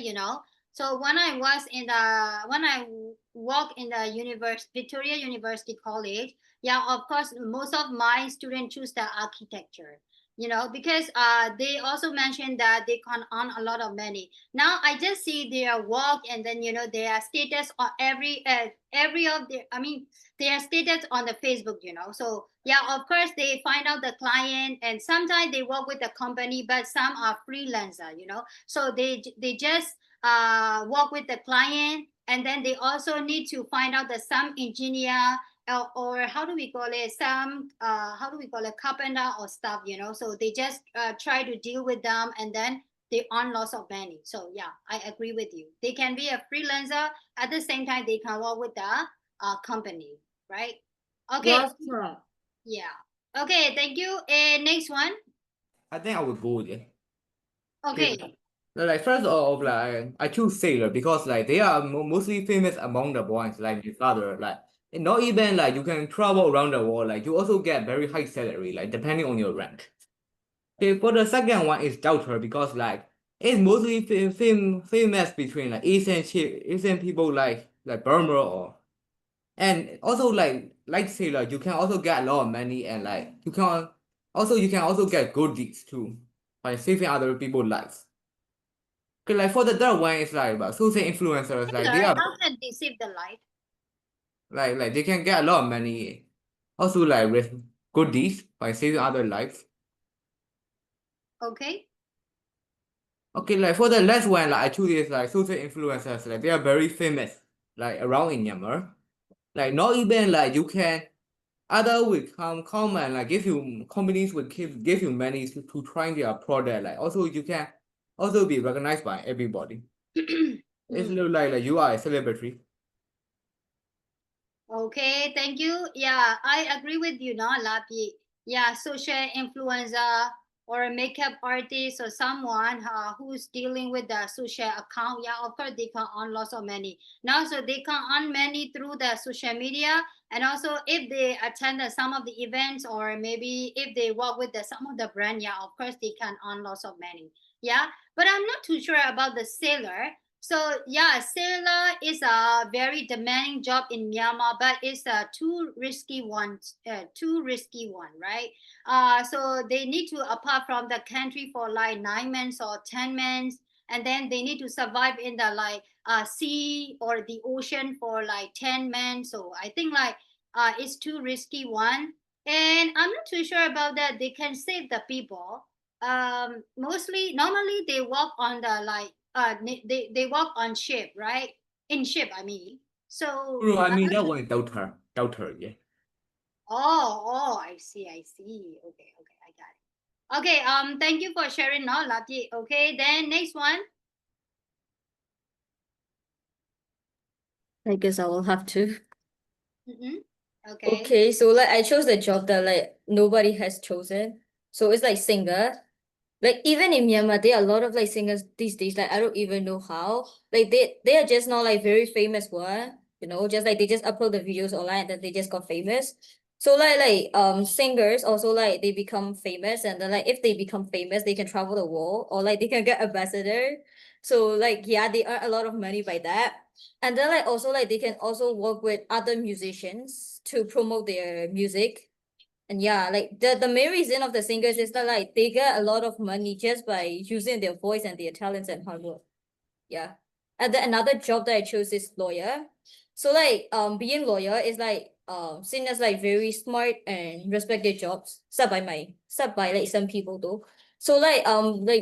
Speaker 1: So when I was in the when I walk in the Victoria University College, yeah, of course most of my students choose the architecture, because they also mentioned that they can earn a lot of money. Now I just see their work and then their status on every of their their status on the Facebook, So yeah, of course they find out the client and sometimes they work with the company, but some are freelancer, So they just work with the client and then they also need to find out that some engineer or how do we call it, some how do we call it, carpenter or stuff, So they just try to deal with them and then they earn lots of money. So yeah, I agree with you. They can be a freelancer at the same time they can work with the company, right? Okay.
Speaker 7: Yes, chat.
Speaker 1: Yeah. Okay, thank you. And next one.
Speaker 10: I think I would go with it.
Speaker 1: Okay.
Speaker 10: Like first of like I choose sailor because like they are mostly famous among the boys, like my father. Like not even like you can travel around the world. Like you also get very high salary, like depending on your rank. Okay, for the second one is doctor because like it's mostly famous between like Asian people like Burma or and also like sailor you can also get a lot of money and like you can also get good deeds too by saving other people's lives. Okay, like for the third one it's like about social influencers like they are
Speaker 1: How can they save the life?
Speaker 10: like they can get a lot of money also like with good deeds by saving other lives.
Speaker 1: Okay.
Speaker 10: Okay, like for the last one, like I choose is like social influencers, like they are very famous, like around in Myanmar. Like not even like you can other will come and like give you companies will give you money to try their product. Like also you can also be recognized by everybody. It's look like you are a celebrity.
Speaker 1: Okay, thank you. Yeah, I agree with you, no, Lapi. Yeah, social influencer or a makeup artist or someone who's dealing with the social account. Yeah, of course they can earn lots of money. Now, so they can earn money through the social media, and also if they attend some of the events or maybe if they work with some of the brand, yeah, of course they can earn lots of money. Yeah, but I'm not too sure about the sailor. So yeah, sailor is a very demanding job in Myanmar, but it's a too risky one, right? So they need to apart from the country for like 9 months or 10 months, and then they need to survive in the like sea or the ocean for like 10 months. So I think like it's too risky one, and I'm not too sure about that. They can save the people. Normally they work on the like they work on ship, right? In ship, I mean. So
Speaker 10: No, I mean that one is daughter, yeah.
Speaker 1: I see, okay, I got it. Okay, thank you for sharing, no, Lati. Okay, then next one.
Speaker 8: I guess I will have to.
Speaker 1: Okay.
Speaker 8: Okay, so like I chose the job that like nobody has chosen. So it's like singer. Like even in Myanmar, there are a lot of like singers these days. Like I don't even know how. Like they are just not like very famous one. You know, just like they just upload the videos online and then they just got famous. So singers also like they become famous and then like if they become famous, they can travel the world or like they can get ambassador. So like yeah, they earn a lot of money by that. And then like also like they can also work with other musicians to promote their music. And yeah, like the main reason of the singers is that like they get a lot of money just by using their voice and their talents and hard work. Yeah. And then another job that I chose is lawyer. So like being lawyer is like seen as like very smart and respected jobs. Set by like some people though. So like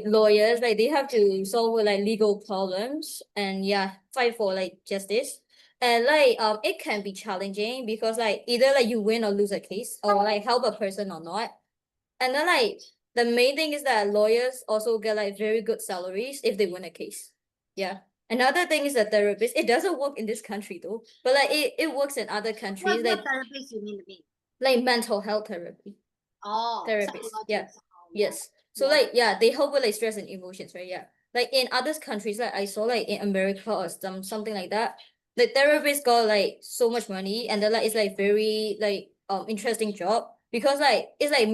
Speaker 8: lawyers like they have to solve like legal problems and yeah fight for like justice. And like it can be challenging because like either like you win or lose a case or like help a person or not. And then like the main thing is that lawyers also get like very good salaries if they win a case. Yeah. Another thing is that therapist. It doesn't work in this country though, but like it works in other countries
Speaker 1: What therapist you mean to me?
Speaker 8: like mental health therapy. Therapist. Yeah. Yes. So like yeah, they help with like stress and emotions, right? Yeah. Like in other countries, like I saw like in America or something like that, the therapist got like so much money and then like it's like very like interesting job because like it's like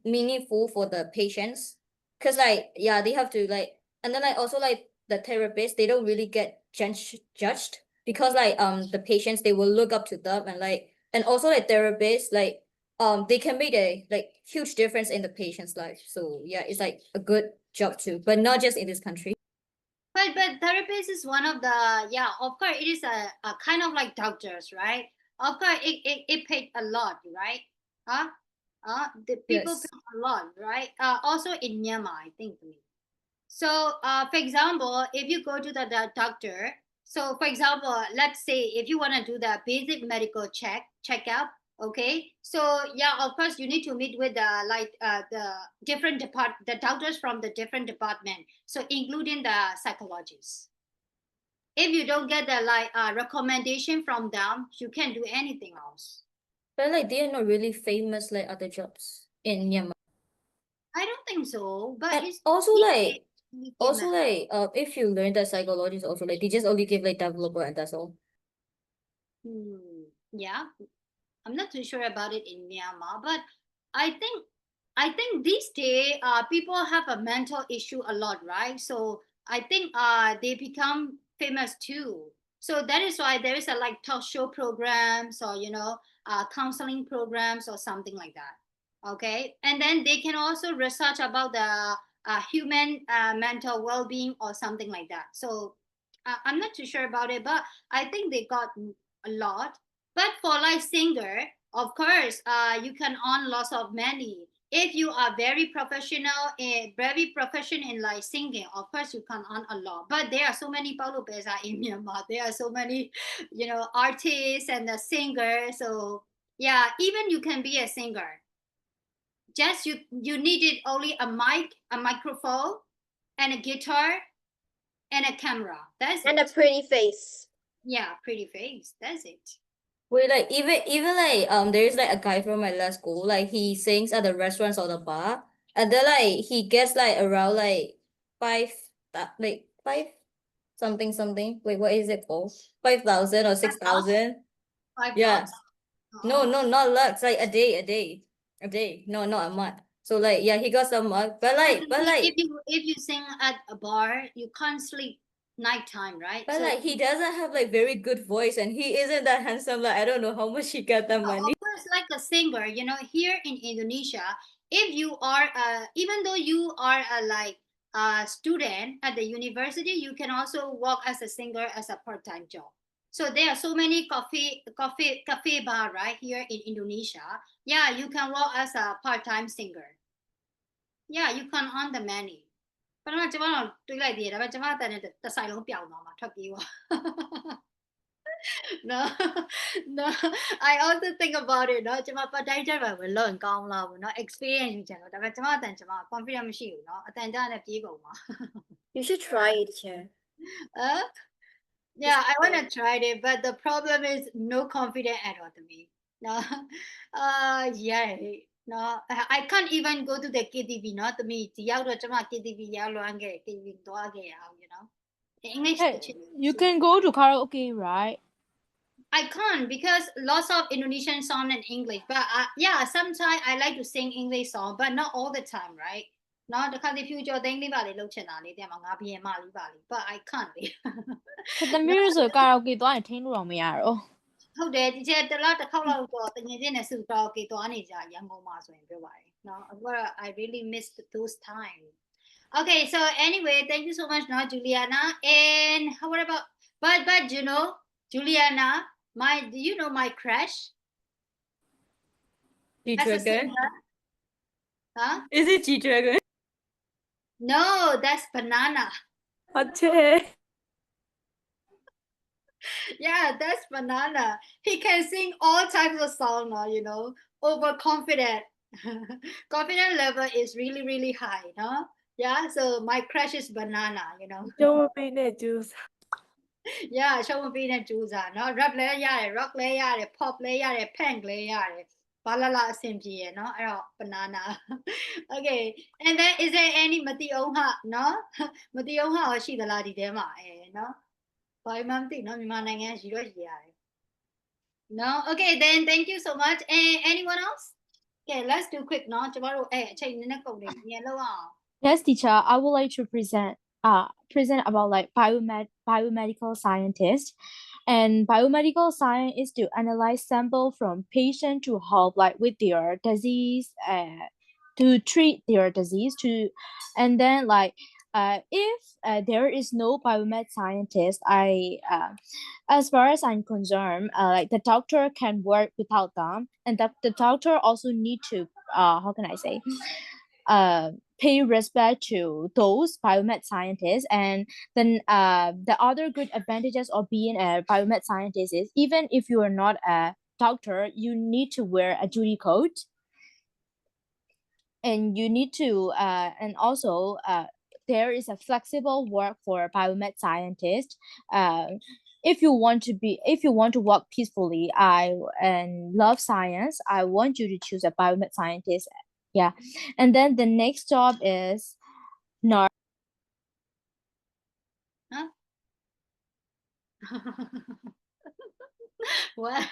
Speaker 8: meaningful for the patients. Cause like yeah, they have to like and then like also like the therapist, they don't really get judged because like the patients they will look up to them and like and also like therapists like they can make a like huge difference in the patient's life. So yeah, it's like a good job too, but not just in this country.
Speaker 1: But therapist is one of the, yeah, of course it is a kind of like doctors, right? Of course it paid a lot, right? Huh? The people
Speaker 8: Yes.
Speaker 1: pay a lot, right? Also in Myanmar, I think. So for example, if you go to the doctor, so for example, let's say if you want to do the basic medical checkup, okay, so yeah, of course you need to meet with the different the doctors from the different department, so including the psychologists. If you don't get the recommendation from them, you can't do anything else.
Speaker 8: But like they are not really famous like other jobs in Myanmar.
Speaker 1: I don't think so, but
Speaker 8: And
Speaker 1: it's
Speaker 8: also like
Speaker 1: famous.
Speaker 8: if you learn the psychologists also like they just only give like developer and that's all.
Speaker 1: Yeah, I'm not too sure about it in Myanmar, but I think I think these days, people have a mental issue a lot, right? So I think they become famous too. So that is why there is a like talk show programs or counseling programs or something like that. Okay, and then they can also research about the human mental well-being or something like that. So I'm not too sure about it, but I think they got a lot. But for like singer, of course, you can earn lots of money if you are very professional in like singing. Of course you can earn a lot, but there are so many palupes in Myanmar. There are so many artists and the singers. So yeah, even you can be a singer, just you needed only a mic, a microphone, and a guitar and a camera. That's
Speaker 9: And
Speaker 1: it.
Speaker 9: a pretty face.
Speaker 1: Yeah, pretty face. That's it.
Speaker 8: Wait, like even like there's like a guy from my last school, like he sings at the restaurants or the bar, and then like he gets like around like five something something. Wait, what is it called? 5,000 or 6,000?
Speaker 1: Five
Speaker 8: Yeah.
Speaker 1: bucks.
Speaker 8: No,
Speaker 1: Oh.
Speaker 8: not lakhs. Like a day. No, not a month. So like yeah, he got some month, but like
Speaker 1: If you sing at a bar, you can't sleep nighttime, right?
Speaker 8: but
Speaker 1: So
Speaker 8: like he doesn't have like very good voice, and he isn't that handsome. Like I don't know how much he got that money.
Speaker 1: of course, like a singer, here in Indonesia, if you are even though you are like a student at the university, you can also work as a singer as a part-time job. So there are so many cafe bar right here in Indonesia. Yeah, you can work as a part-time singer. Yeah, you can earn the money. ပထမကျမတို့တွေးလိုက်သေးတယ်ဒါပေမဲ့ကျမအတန်နဲ့တစ်ဆိုင်လုံးပျောက်သွားမှာထွက်ပြေးသွား no no I also think about it เนาะကျမ part time job ပဲလုပ်ရင်ကောင်းလားပေါ့เนาะ experience ယူချင်လို့ဒါပေမဲ့ကျမအတန်ကျမ confident မရှိဘူးเนาะအတန်ကြာနဲ့ပြေးကုန်မှာ
Speaker 9: You should try it, teacher.
Speaker 1: Yeah, I want to try it, but the problem is no confidence at all to me. No, yeah, no, I can't even go to the KTV. Not to me, the yaw to chama KTV yaw lo ang ke KTV to age English.
Speaker 3: Hey, you can go to karaoke, right?
Speaker 1: I can't because lots of Indonesian song in English. But yeah, sometimes I like to sing English song, but not all the time, right? No, the kind of future thing li ba le lou chin da le tian ma nga bien ma li ba li, but I can't.
Speaker 3: သမီးတို့ဆိုကာရာအိုကေသွားရင်ထိန်းလို့တော့မရတော့
Speaker 1: ဟုတ်တယ်ဒီချက်တစ်လောက်တစ်ခေါက်လောက်တော့တငယ်ချင်းနဲ့စူတော့ကေသွားနေကြရန်ကုန်မှာဆိုရင်ပြောပါတယ်เนาะ I really missed those times. Okay, so anyway, thank you so much, now Juliana. And what about but Juliana, do you know my crush?
Speaker 8: G-Dragon?
Speaker 1: Huh?
Speaker 8: Is it G-Dragon?
Speaker 1: No, that's Banana. Yeah, that's Banana. He can sing all types of songs now, overconfident. Confidence level is really, really high, no? Yeah, so my crush is Banana,
Speaker 6: Don't be that juice.
Speaker 1: Yeah, show me being a juice, no? Rap le yare, rock le yare, pop le yare, punk le yare. Balala simply, no? Banana. Okay, and then is there any Matioha, no? Matioha or she the lady dema, no? Why mom think no Mimananga she wrote here. No, okay, then thank you so much. Anyone else? Okay, let's do quick no. Tomorrow change the neck
Speaker 3: Yes, teacher, I would like to present about like biomedical scientist. And biomedical science is to analyze sample from patient to help like with their disease, to treat their disease and then like if there is no biomed scientist, as far as I'm concerned, like the doctor can work without them, and the doctor also need to how can I say pay respect to those biomed scientists. And then the other good advantages of being a biomed scientist is even if you are not a doctor, you need to wear a duty coat, and you need to and also there is a flexible work for biomed scientists. If you want to work peacefully and love science, I want you to choose a biomed scientist. Yeah, and then the next job is nurse.
Speaker 1: Huh? Well,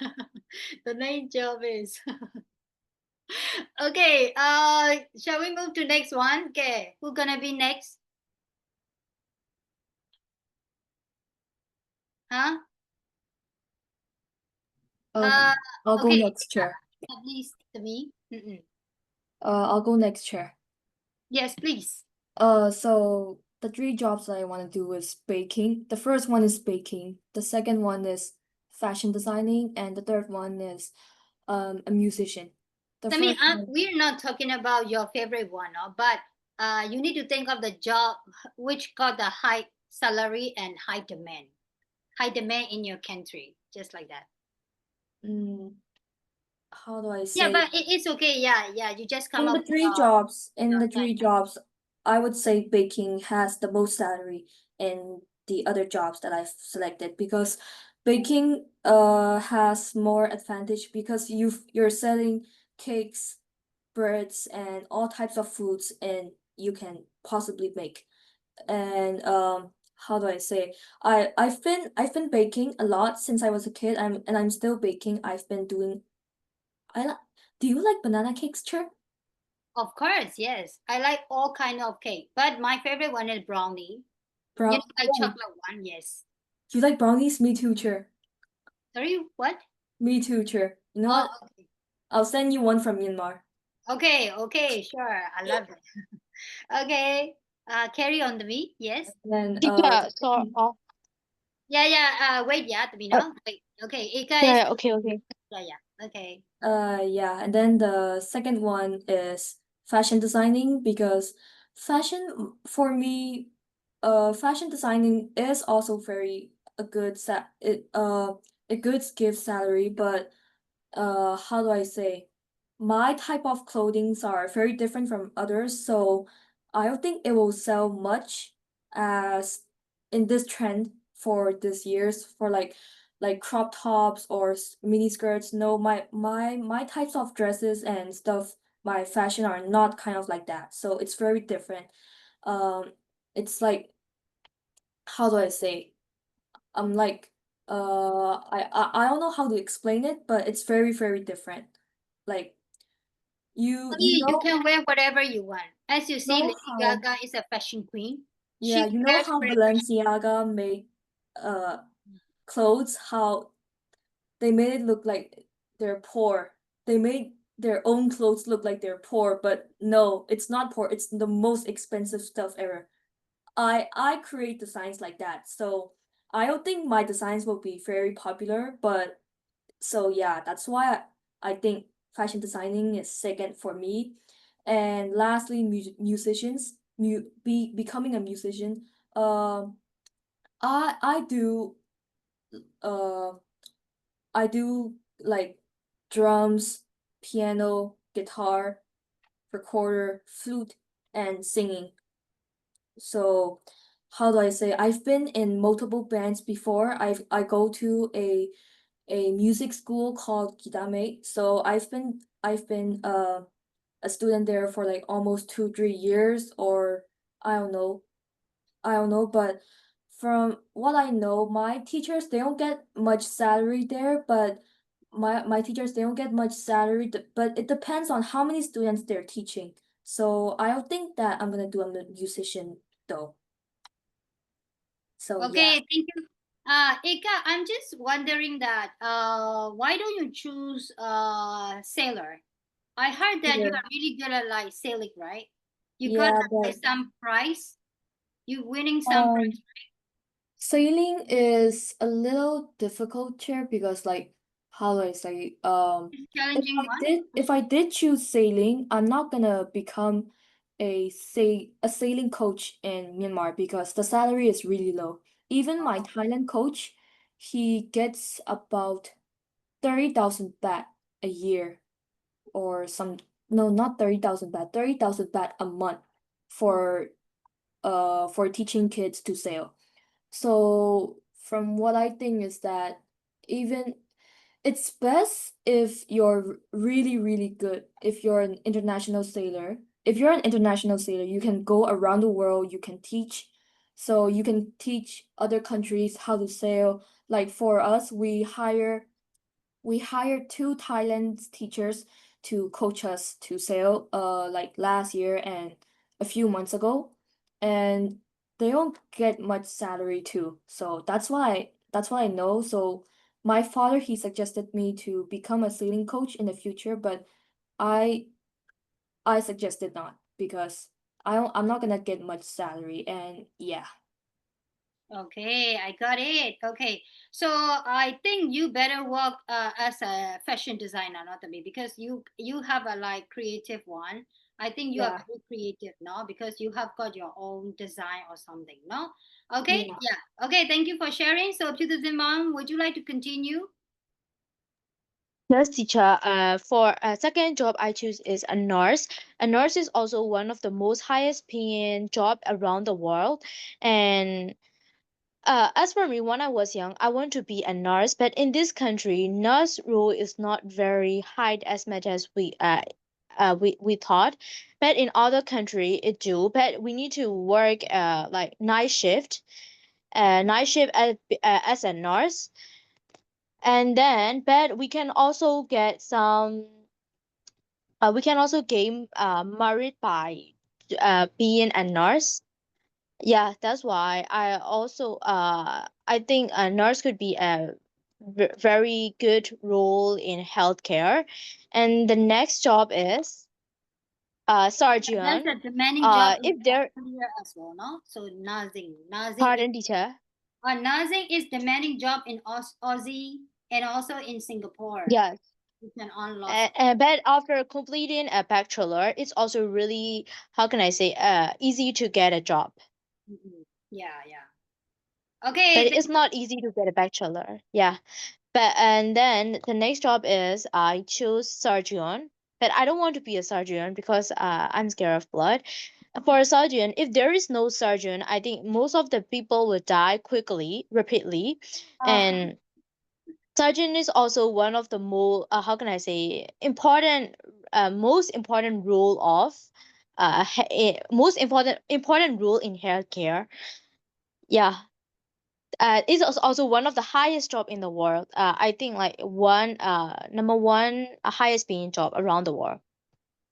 Speaker 1: the main job is Okay, shall we move to next one? Okay, who gonna be next? Huh?
Speaker 2: I'll go
Speaker 1: Okay,
Speaker 2: next, Chair.
Speaker 1: please to me.
Speaker 2: I'll go next, Chair.
Speaker 1: Yes, please.
Speaker 2: So the 3 jobs that I want to do is baking. The first one is baking. The second one is fashion designing, and the third one is a musician. The
Speaker 1: I mean,
Speaker 2: first one,
Speaker 1: we're not talking about your favorite one, no? But you need to think of the job which got the high salary and high demand in your country, just like that.
Speaker 2: how do I
Speaker 1: Yeah,
Speaker 2: say?
Speaker 1: but it's okay. Yeah. You just come
Speaker 2: In
Speaker 1: up
Speaker 2: the
Speaker 1: with
Speaker 2: 3 jobs,
Speaker 1: yeah.
Speaker 2: I would say baking has the most salary in the other jobs that I've selected, because baking has more advantage because you're selling cakes, breads, and all types of foods, and you can possibly make. And how do I say? I've been baking a lot since I was a kid. I'm still baking. I've been doing. Do you like banana cakes, Chirp?
Speaker 1: Of course, yes. I like all kind of cake, but my favorite one is brownie. You know, like chocolate one, yes.
Speaker 2: You like brownies? Me too, Chir.
Speaker 1: Sorry, what?
Speaker 2: Me too, Chir. You know
Speaker 1: Oh,
Speaker 2: what?
Speaker 1: okay.
Speaker 2: I'll send you one from Myanmar.
Speaker 1: Okay, sure. I love it. Okay. Carry on to me. Yes.
Speaker 2: Then
Speaker 3: Teacher, so
Speaker 1: Yeah. Wait, Tamina. Wait. Okay. Ika is
Speaker 3: okay.
Speaker 1: yeah. Okay.
Speaker 2: yeah, and then the second one is fashion designing, because fashion designing is also very a good a good give salary, but how do I say? My type of clothings are very different from others, so I don't think it will sell much as in this trend for this year's, for like crop tops or mini skirts. No, my types of dresses and stuff, my fashion are not kind of like that. So it's very different. Um, it's like, how do I say? I'm like I don't know how to explain it, but it's very, very different. Like you
Speaker 1: You
Speaker 2: know
Speaker 1: can wear whatever you want. As you see,
Speaker 2: know
Speaker 1: Lady
Speaker 2: how
Speaker 1: Gaga is a fashion queen.
Speaker 2: yeah,
Speaker 1: She
Speaker 2: you know
Speaker 1: wears
Speaker 2: how
Speaker 1: whatever
Speaker 2: Balenciaga made uh clothes, how they made it look like they're poor. They made their own clothes look like they're poor, but no, it's not poor. It's the most expensive stuff ever. I create designs like that. So I don't think my designs will be very popular, but so yeah, that's why I think fashion designing is second for me. And lastly, musicians, becoming a musician. I do uh I do like drums, piano, guitar, recorder, flute, and singing. So how do I say? I've been in multiple bands before. I go to a music school called Kidame. So I've been a student there for like almost 2-3 years, or I don't know. I don't know, but from what I know, my teachers, they don't get much salary there, but my teachers, they don't get much salary, but it depends on how many students they're teaching. So I don't think that I'm gonna do a musician though. So yeah.
Speaker 1: Okay, thank you. Ika, I'm just wondering that why don't you choose sailor? I heard that you
Speaker 2: Yeah.
Speaker 1: are really good at like sailing, right? You got
Speaker 2: Yeah,
Speaker 1: like
Speaker 2: but
Speaker 1: some prize. You winning some prize.
Speaker 2: sailing is a little difficult here, because like, how do I say,
Speaker 1: Challenging one.
Speaker 2: if I did choose sailing, I'm not gonna become a sailing coach in Myanmar, because the salary is really low. Even my Thailand coach, he gets about 30,000 baht a year, or some, no, not 30,000 baht, 30,000 baht a month for teaching kids to sail. So from what I think is that, even it's best if you're really, really good. If you're an international sailor, you can go around the world, you can teach. So you can teach other countries how to sail. Like for us, we hire 2 Thailand teachers to coach us to sail like last year and a few months ago, and they don't get much salary too. So that's why I know. So my father, he suggested me to become a sailing coach in the future, but I suggested not because I'm not gonna get much salary, and yeah.
Speaker 1: Okay, I got it. Okay, so I think you better work as a fashion designer, not me, because you have a like creative one. I think you are
Speaker 2: Yeah.
Speaker 1: very creative, no? Because you have got your own design or something, no? Okay,
Speaker 2: Yeah.
Speaker 1: yeah. Okay, thank you for sharing. So, to the Zimang, would you like to continue?
Speaker 3: Yes, teacher. For a second job I choose is a nurse. A nurse is also one of the most highest paying job around the world. And as for me, when I was young, I want to be a nurse. But in this country, nurse role is not very high as much as we thought. But in other country, it do. But we need to work like night shift as a nurse. And then, but we can also gain merit by being a nurse. Yeah, that's why I think a nurse could be a very good role in healthcare. And the next job is
Speaker 1: That's
Speaker 3: surgeon.
Speaker 1: a demanding job in
Speaker 3: If there
Speaker 1: Australia as well, no? So nursing is
Speaker 3: Pardon, teacher.
Speaker 1: nursing is demanding job in Aussie and also in Singapore.
Speaker 3: Yes.
Speaker 1: You can earn lots of.
Speaker 3: But after completing a bachelor, it's also really, how can I say, easy to get a job.
Speaker 1: Yeah, yeah. Okay,
Speaker 3: But it's not easy to get a bachelor. Yeah. But and then the next job is I choose surgeon. But I don't want to be a surgeon because I'm scared of blood. For a surgeon, if there is no surgeon, I think most of the people will die quickly, rapidly. And surgeon is also one of the more how can I say important most important role of most important role in healthcare. Yeah, it's also one of the highest job in the world. I think like number one highest paying job around the world,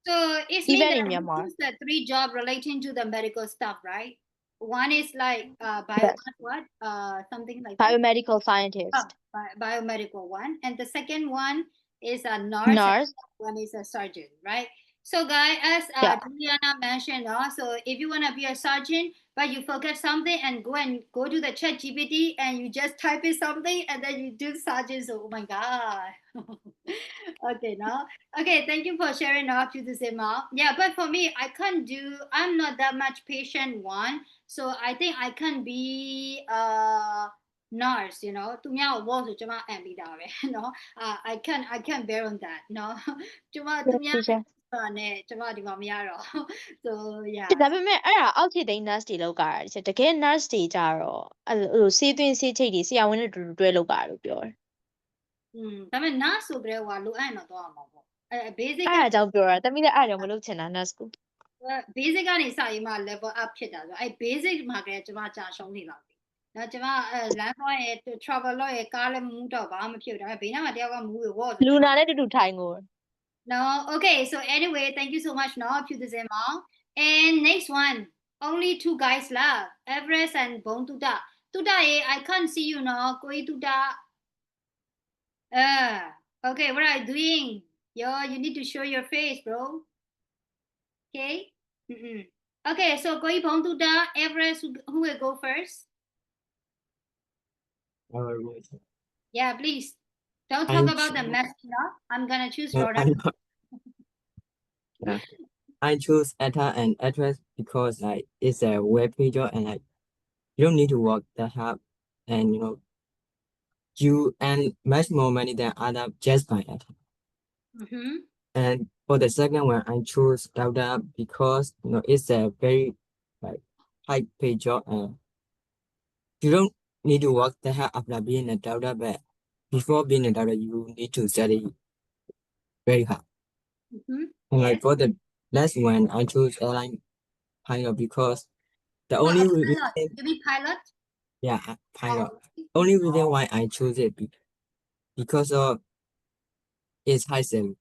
Speaker 1: so it's mean
Speaker 3: even
Speaker 1: that
Speaker 3: in
Speaker 1: you
Speaker 3: Myanmar.
Speaker 1: choose the three job relating to the medical stuff, right? One is like bio
Speaker 3: Yes,
Speaker 1: what something like that.
Speaker 3: biomedical
Speaker 1: Oh,
Speaker 3: scientist,
Speaker 1: biomedical one, and the second one is a nurse, and
Speaker 3: nurse.
Speaker 1: the third one is a surgeon, right? So, guy, as
Speaker 3: Yeah,
Speaker 1: Juliana mentioned, so if you wanna be a surgeon, but you forget something and go to the chat GPT and you just type in something and then you do surgeon. So, oh my god. Okay, now. Okay, thank you for sharing up to the Zima. Yeah, but for me, I can't do. I'm not that much patient one, so I think I can be nurse, you know. သူများကို boss ဆိုကျွန်မအံပြီးတာပဲเนาะ I can bear on that เนาะ ကျွန်မ သူ
Speaker 3: yes,
Speaker 1: များ
Speaker 3: teacher.
Speaker 1: ဆိုတာနဲ့ကျွန်မဒီမှာမရတော့ so yeah
Speaker 3: ဒါပေမဲ့အဲ့ဒါအောက်ခြေသိမ်း nurse တွေလောက်ကြတာတကယ် nurse တွေကြတော့အဲ့လိုဆေးသွင်းဆေးချိတ်တွေဆရာဝန်တွေတူတူတွဲလောက်ကြတာလို့ပြောတယ်
Speaker 1: ဒါပေမဲ့ nurse ဆိုကြတဲ့ဟိုကလိုအပ်ရင်တော့သွားအောင်ပေါ့အဲ basic က
Speaker 3: အဲ့ဒါကြောင့်ပြောတာတမီးလည်းအဲ့ဒါကြောင့်မလုပ်ချင်တာ nurse ကို
Speaker 1: basic ကနေစရေးမှ level up ဖြစ်တာဆိုအဲ basic မှာကလေးကျွန်မကြာရှုံးနေလောက်ပြီ။နော်ကျွန်မလမ်းသွားရဲ့ travel လို့ရဲ့ကားလည်းမမှုတော့ဘာမှမဖြစ်ဘူးဒါပေမဲ့ဘေးနားမှာတယောက်ကမူးရဝေါ့ဆို
Speaker 3: လူနာနဲ့တူတူထိုင်ကို
Speaker 1: No, okay, so anyway, thank you so much, no, to the Zema. And next one, only two guys left, Everest and Bong Tuta. Tuta, I can't see you now. Koi Tuta. Okay, what are you doing? Yo, you need to show your face, bro. Okay. Okay, so Koi Bong Tuta, Everest, who will go first? Yeah, please. Don't talk about the mess, no? I'm gonna choose Rhoda.
Speaker 11: Yeah. I choose ETA and address because like it's a web page and like you don't need to work that hard and you earn much more money than other just by ETA. And for the second one, I choose Delta because it's a very like high paid job and you don't need to work that hard after being a Delta, but before being a Delta, you need to study very hard. And like for the last one, I choose airline pilot because the only reason,
Speaker 1: You mean pilot?
Speaker 11: yeah, pilot. Only reason why I choose it because of its high salary.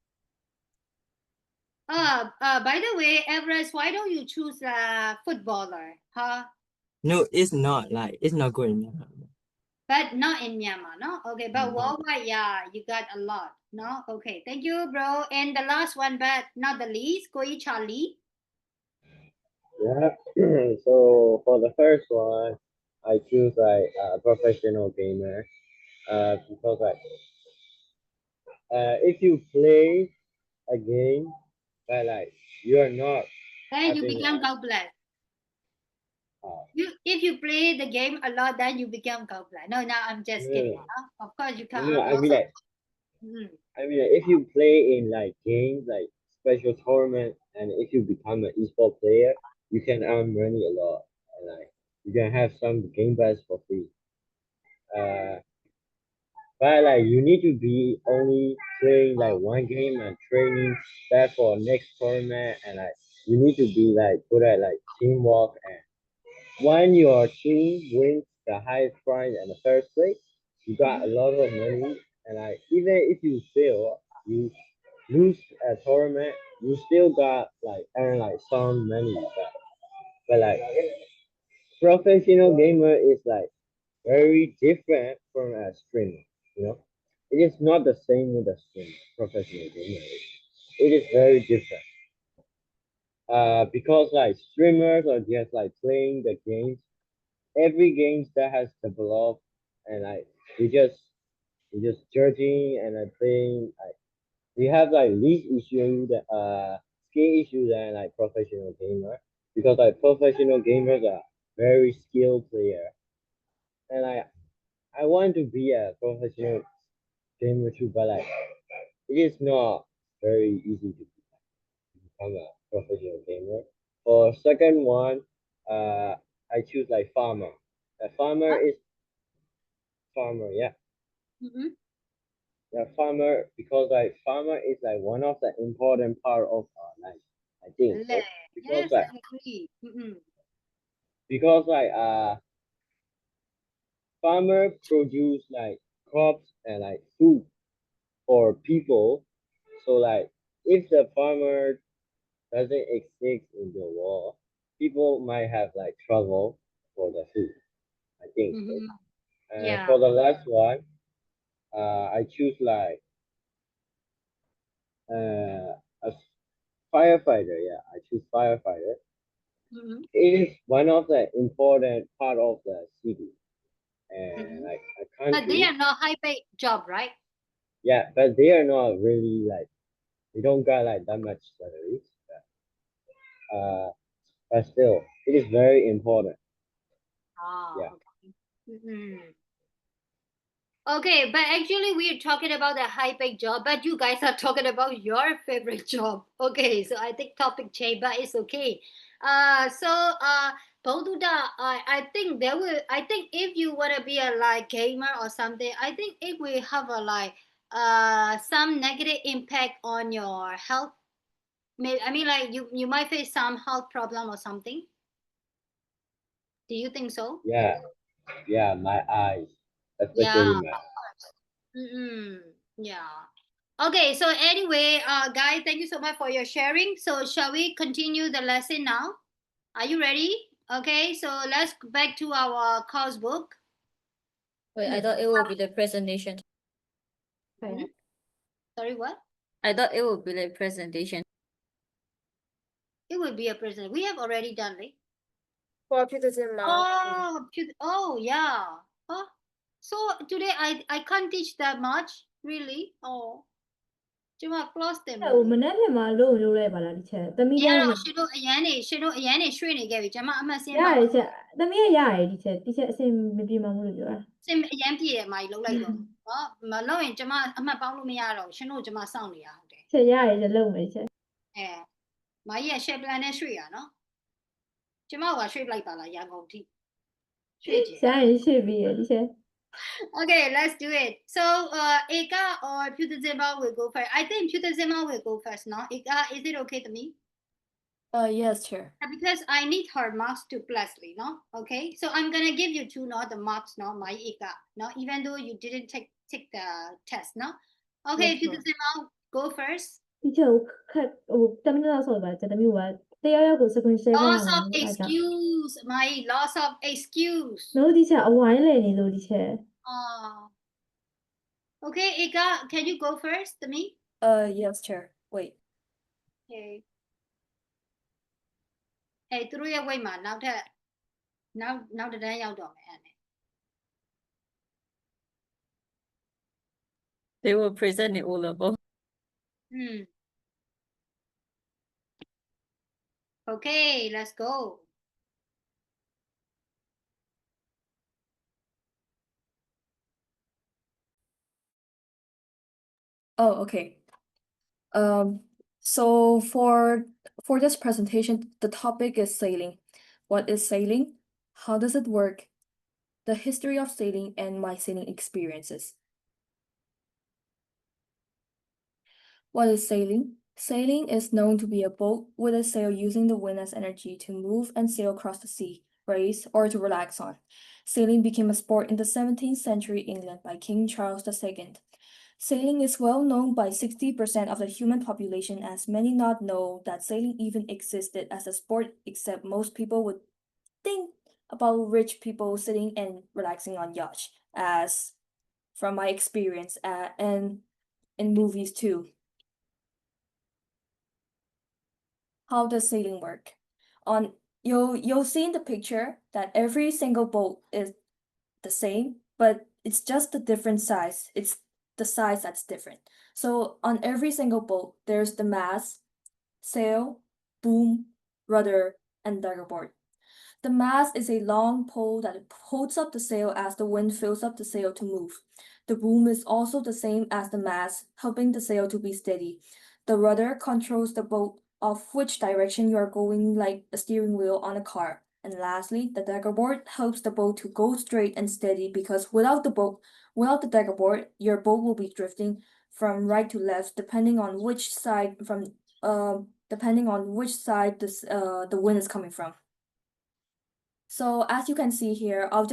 Speaker 1: By the way, Everest, why don't you choose a footballer? Huh?
Speaker 11: No, it's not like it's not good in Myanmar.
Speaker 1: But not in Myanmar, no? Okay, but
Speaker 11: No.
Speaker 1: worldwide, yeah, you got a lot, no? Okay, thank you, bro. And the last one, but not the least, Koi Charlie.
Speaker 12: Yeah. So for the first one, I choose like a professional gamer. Because like if you play a game, but like you are not
Speaker 1: Then you
Speaker 12: having
Speaker 1: become
Speaker 12: like
Speaker 1: God bless.
Speaker 12: uh,
Speaker 1: If you play the game a lot, then you become God bless. No, I'm just kidding.
Speaker 12: no,
Speaker 1: Huh? Of course, you can
Speaker 12: no,
Speaker 1: earn
Speaker 12: I mean
Speaker 1: lots of.
Speaker 12: like
Speaker 1: Mhm.
Speaker 12: if you play in like games like special tournament, and if you become an esport player, you can earn money a lot, and like you can have some game pass for free. Uh, but like you need to be only playing like one game and training that for next tournament, and like you need to be like good at like teamwork, and when your team wins the highest prize in the first place, you got a lot of money, and like even if you fail, you lose a tournament, you still got like earn like some money back. But like professional gamer is like very different from a streamer, you know. It is not the same with a streamer, professional gamer. It is very different. Because like streamers are just like playing the games, every game that has developed, and like we just judging and like playing. Like we have like least issue that skill issue than like professional gamer, because like professional gamers are very skilled player, and I want to be a professional gamer too, but like it is not very easy to become a professional gamer. For second one, I choose like farmer. A farmer
Speaker 1: What?
Speaker 12: is farmer, yeah.
Speaker 1: Mm-hmm.
Speaker 12: Yeah, farmer, because like farmer is like one of the important part of our life. I think so. Because
Speaker 1: Yes,
Speaker 12: like
Speaker 1: I agree. Mm-hmm.
Speaker 12: because farmer produce like crops and like food for people. So like if the farmer doesn't exist in the world, people might have like trouble for the food. I think so.
Speaker 1: Mm-hmm.
Speaker 12: And
Speaker 1: Yeah.
Speaker 12: for the last one, I choose like a firefighter. Yeah, I choose firefighter.
Speaker 1: Mm-hmm.
Speaker 12: It is one of the important part of the city and
Speaker 1: Mm-hmm.
Speaker 12: like a
Speaker 1: But they
Speaker 12: country.
Speaker 1: are not high paid job, right?
Speaker 12: Yeah, but they are not really like they don't got like that much salaries. But still, it is very important.
Speaker 1: Ah,
Speaker 12: Yeah.
Speaker 1: okay. Mm-hmm. Okay, but actually we're talking about a high paid job, but you guys are talking about your favorite job. Okay, so I think topic change, but it's okay. Baududa, I think there will. I think if you wanna be a like gamer or something, I think it will have a like some negative impact on your health. Maybe I mean like you might face some health problem or something. Do you think so?
Speaker 12: Yeah, yeah, my eyes,
Speaker 1: Yeah,
Speaker 12: especially my
Speaker 1: of course. Mm-mm. Yeah. Okay, so anyway, guys, thank you so much for your sharing. So shall we continue the lesson now? Are you ready? Okay, so let's go back to our course book.
Speaker 8: Wait, I thought it will be the presentation.
Speaker 1: Mhm. Sorry, what?
Speaker 8: I thought it would be like presentation.
Speaker 1: It will be a present. We have already done it.
Speaker 9: For Peterson
Speaker 1: Oh, yeah. Oh, so today I can't teach that much, really. Oh, ကျမ close တင်မ
Speaker 3: ဟို
Speaker 1: လို့
Speaker 3: မနေ့ပြန်မှာလို့လုပ်လိုက်ပါလားဒီချက်သမီး
Speaker 1: ရ
Speaker 3: လည်း
Speaker 1: တော့ရှင်တို့အရန်နေရွှေ့နေခဲ့ပြီကျမအမှတ်စင်း
Speaker 3: ရ
Speaker 1: ပါ
Speaker 3: ရချက်သမီးရတယ်ဒီချက်အဆင်မပြေမှာမို့လို့ပြောတာ
Speaker 1: စင်အရန်ပြည့်တယ်မာကြီးလုံးလိုက်တော့နော်မလုံးရင်ကျမအမှတ်ပေါင်းလို့မရတော့ရှင်တို့ကျမစောင့်နေရဟုတ်တယ်
Speaker 3: ချက်ရရချက်လုပ်မယ်ချက်
Speaker 1: အဲမာကြီးက share plan နဲ့ရွှေ့ရနော်ကျမကရွှေ့လိုက်ပါလားရန်ကုန်ထိရွှေ့ကြ
Speaker 3: ရရင်ရှိပြီဒီချက်
Speaker 1: Okay, let's do it. So, Eka or Putazima will go first. I think Putazima will go first, no? Eka, is it okay to me?
Speaker 2: Yes, sure.
Speaker 1: Because I need her marks to Leslie, no? Okay, so I'm gonna give you two, no? The marks, no? My Eka, no? Even though you didn't take the test, no? Okay,
Speaker 2: Yes, sure.
Speaker 1: Putazima, go first.
Speaker 13: ဒီချက်ကိုခက်ဟို10 minutes လောက်ဆော့ပါကျတမျိုးပါတယောက်ယောက်ကိုစကွန်ရှယ်ခိုင်းရ
Speaker 1: loss
Speaker 13: မှာ
Speaker 1: of
Speaker 13: အဲ့ဒါ
Speaker 1: excuse အမကြီး loss of excuse
Speaker 13: နော်ဒီချက်အဝိုင်းလေနေလို့ဒီချက်
Speaker 1: okay Ika can you go first to me
Speaker 2: Yes, chair. Wait.
Speaker 1: okay အဲ့သူတို့ရဲ့ weight မှာနောက်တစ်တန်းရောက်တော့မယ်အဲ့နဲ့
Speaker 8: They will present in O level.
Speaker 1: Okay let's go
Speaker 2: Oh, okay. So for this presentation, the topic is sailing. What is sailing? How does it work? The history of sailing and my sailing experiences. What is sailing? Sailing is known to be a boat with a sail using the wind as energy to move and sail across the sea, race, or to relax on. Sailing became a sport in the 17th century England by King Charles II. Sailing is well known by 60% of the human population, as many not know that sailing even existed as a sport, except most people would think about rich people sitting and relaxing on yachts, as from my experience and in movies too. How does sailing work? You'll see in the picture that every single boat is the same, but it's just a different size. It's the size that's different. So on every single boat, there's the mast, sail, boom, rudder, and board. The mast is a long pole that holds up the sail as the wind fills up the sail to move. The boom is also the same as the mast, helping the sail to be steady. The rudder controls the boat of which direction you are going, like a steering wheel on a car. And lastly, the board helps the boat to go straight and steady, because without the board, your boat will be drifting from right to left, depending on which side the wind is coming from. So as you can see here, I'll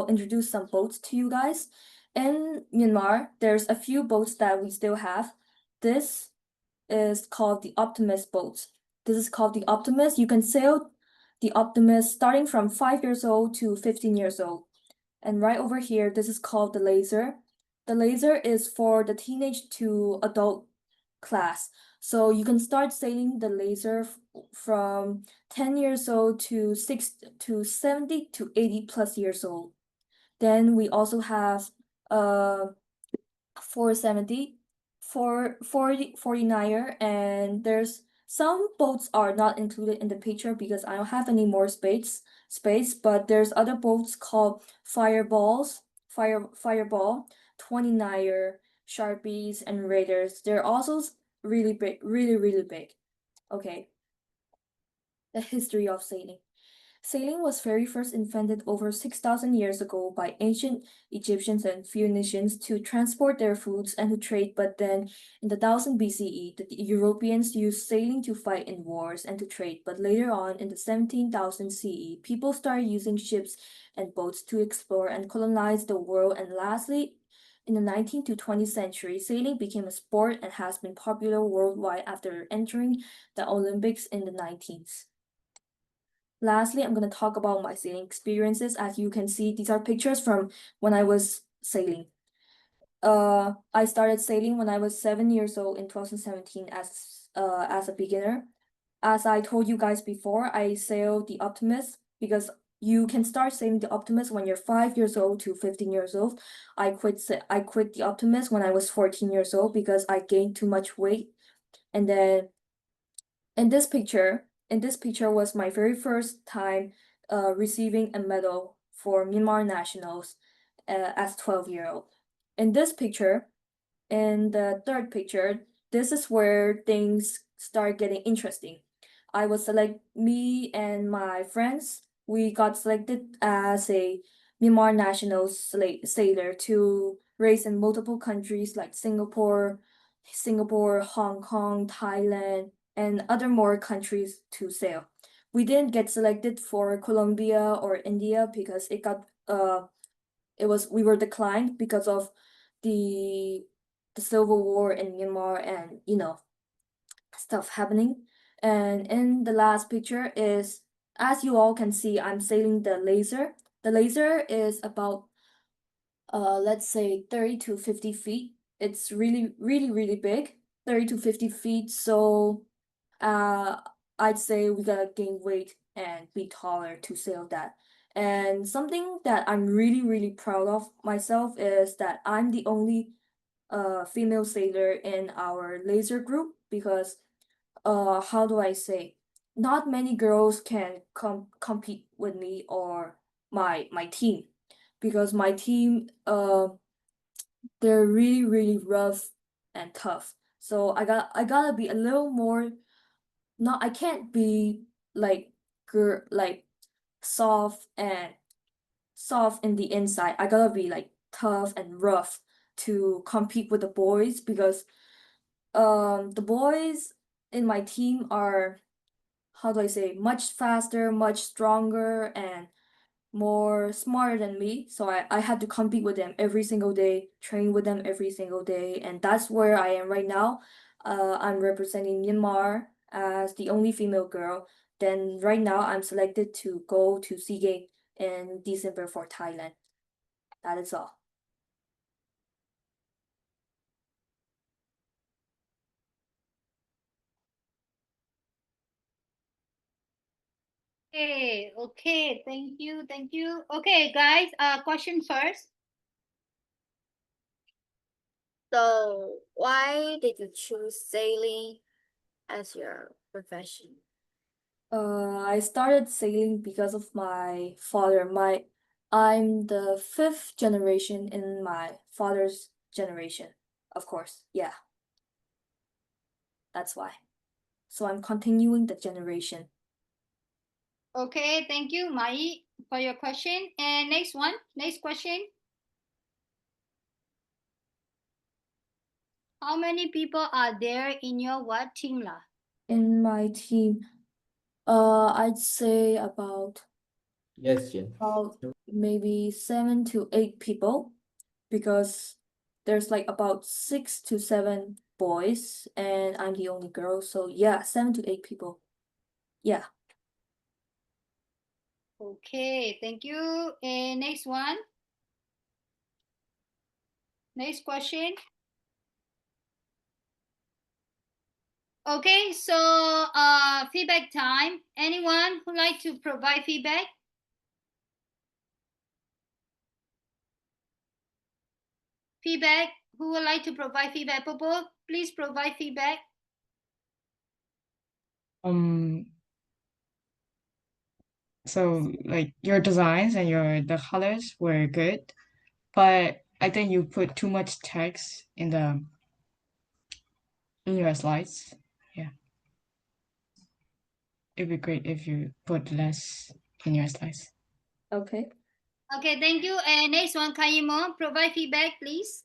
Speaker 2: introduce some boats to you guys. In Myanmar, there's a few boats that we still have. This is called the Optimist boats. This is called the Optimist. You can sail the Optimist starting from 5 years old to 15 years old. And right over here, this is called the Laser. The Laser is for the teenage to adult class. So you can start sailing the Laser from 10 years old to 70 to 80 plus years old. Then we also have 470, 49er, and there's some boats are not included in the picture because I don't have any more space, but there's other boats called Fireball, 29er, Sharpies, and Raiders. They're also really big, really big. Okay. The history of sailing. Sailing was very first invented over 6,000 years ago by ancient Egyptians and Phoenicians to transport their foods and to trade, but then in the 1000 BCE, the Europeans used sailing to fight in wars and to trade, but later on in the 17,000 CE, people started using ships and boats to explore and colonize the world, and lastly, in the 19th to 20th century, sailing became a sport and has been popular worldwide after entering the Olympics in the 19th. Lastly, I'm going to talk about my sailing experiences. As you can see, these are pictures from when I was sailing. I started sailing when I was 7 years old in 2017 as a beginner. As I told you guys before, I sailed the Optimist because you can start sailing the Optimist when you're 5 years old to 15 years old. I quit the Optimist when I was 14 years old because I gained too much weight. And then in this picture was my very first time receiving a medal for Myanmar nationals as 12-year-old. In this picture, in the third picture, this is where things start getting interesting. Me and my friends, we got selected as a Myanmar national sailor to race in multiple countries like Singapore, Hong Kong, Thailand, and other more countries to sail. We didn't get selected for Colombia or India because we were declined because of the the civil war in Myanmar and stuff happening. And in the last picture is, as you all can see, I'm sailing the laser. The laser is about let's say 30 to 50 feet. It's really, really, really big, 30 to 50 feet. So I'd say we gotta gain weight and be taller to sail that. And something that I'm really, really proud of myself is that I'm the only female sailor in our laser group, because how do I say, not many girls can compete with me or my team, because my team they're really, really rough and tough. So I gotta be a little more, not, I can't be like like soft in the inside. I gotta be like tough and rough to compete with the boys, because the boys in my team are, how do I say, much faster, much stronger, and more smarter than me. So I had to compete with them every single day, train with them every single day, and that's where I am right now. I'm representing Myanmar as the only female girl. Then right now I'm selected to go to SEA Games in December for Thailand. That is all.
Speaker 1: Okay, thank you, thank you. Okay, guys, question first.
Speaker 9: So why did you choose sailing as your profession?
Speaker 2: I started sailing because of my father. I'm the 5th generation in my father's generation, of course. Yeah, that's why. So I'm continuing the generation.
Speaker 1: Okay, thank you, Mai, for your question. And next question. How many people are there in your what team lah?
Speaker 2: In my team, I'd say about
Speaker 4: Yes, Jen.
Speaker 2: maybe 7 to 8 people, because there's like about 6 to 7 boys and I'm the only girl. So yeah, 7 to 8 people. Yeah.
Speaker 1: Okay, thank you. And next one. Next question. Okay, so feedback time. Anyone who like to provide feedback? Feedback. Who would like to provide feedback? Popo, please provide feedback.
Speaker 5: So like your designs and the colors were good, but I think you put too much text in your slides. Yeah. It'd be great if you put less in your slides.
Speaker 2: Okay.
Speaker 1: Okay, thank you. And next one, Kayimo, provide feedback, please.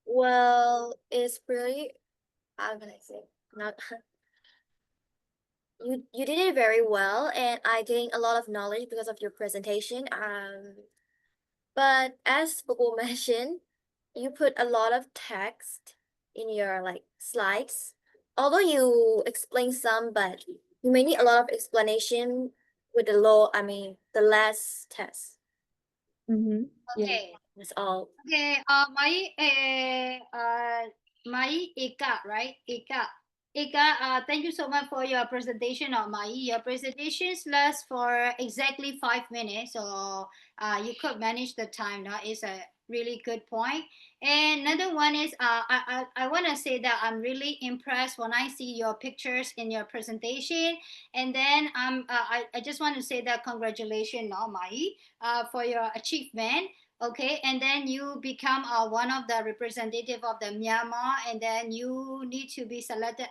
Speaker 9: Well, it's pretty, how can I say, not you did it very well, and I gained a lot of knowledge because of your presentation. But as Bobo mentioned, you put a lot of text in your like slides. Although you explain some, but you may need a lot of explanation with the last test.
Speaker 2: Mm-hmm. Yeah.
Speaker 1: Okay.
Speaker 9: That's all.
Speaker 1: Okay, Mai Eka, right? Eka, thank you so much for your presentation on Mai. Your presentations last for exactly 5 minutes, so you could manage the time. That is a really good point. And another one is I want to say that I'm really impressed when I see your pictures in your presentation. And then I just want to say that congratulations, no, Mai, for your achievement. Okay, and then you become one of the representative of the Myanmar, and then you need to be selected.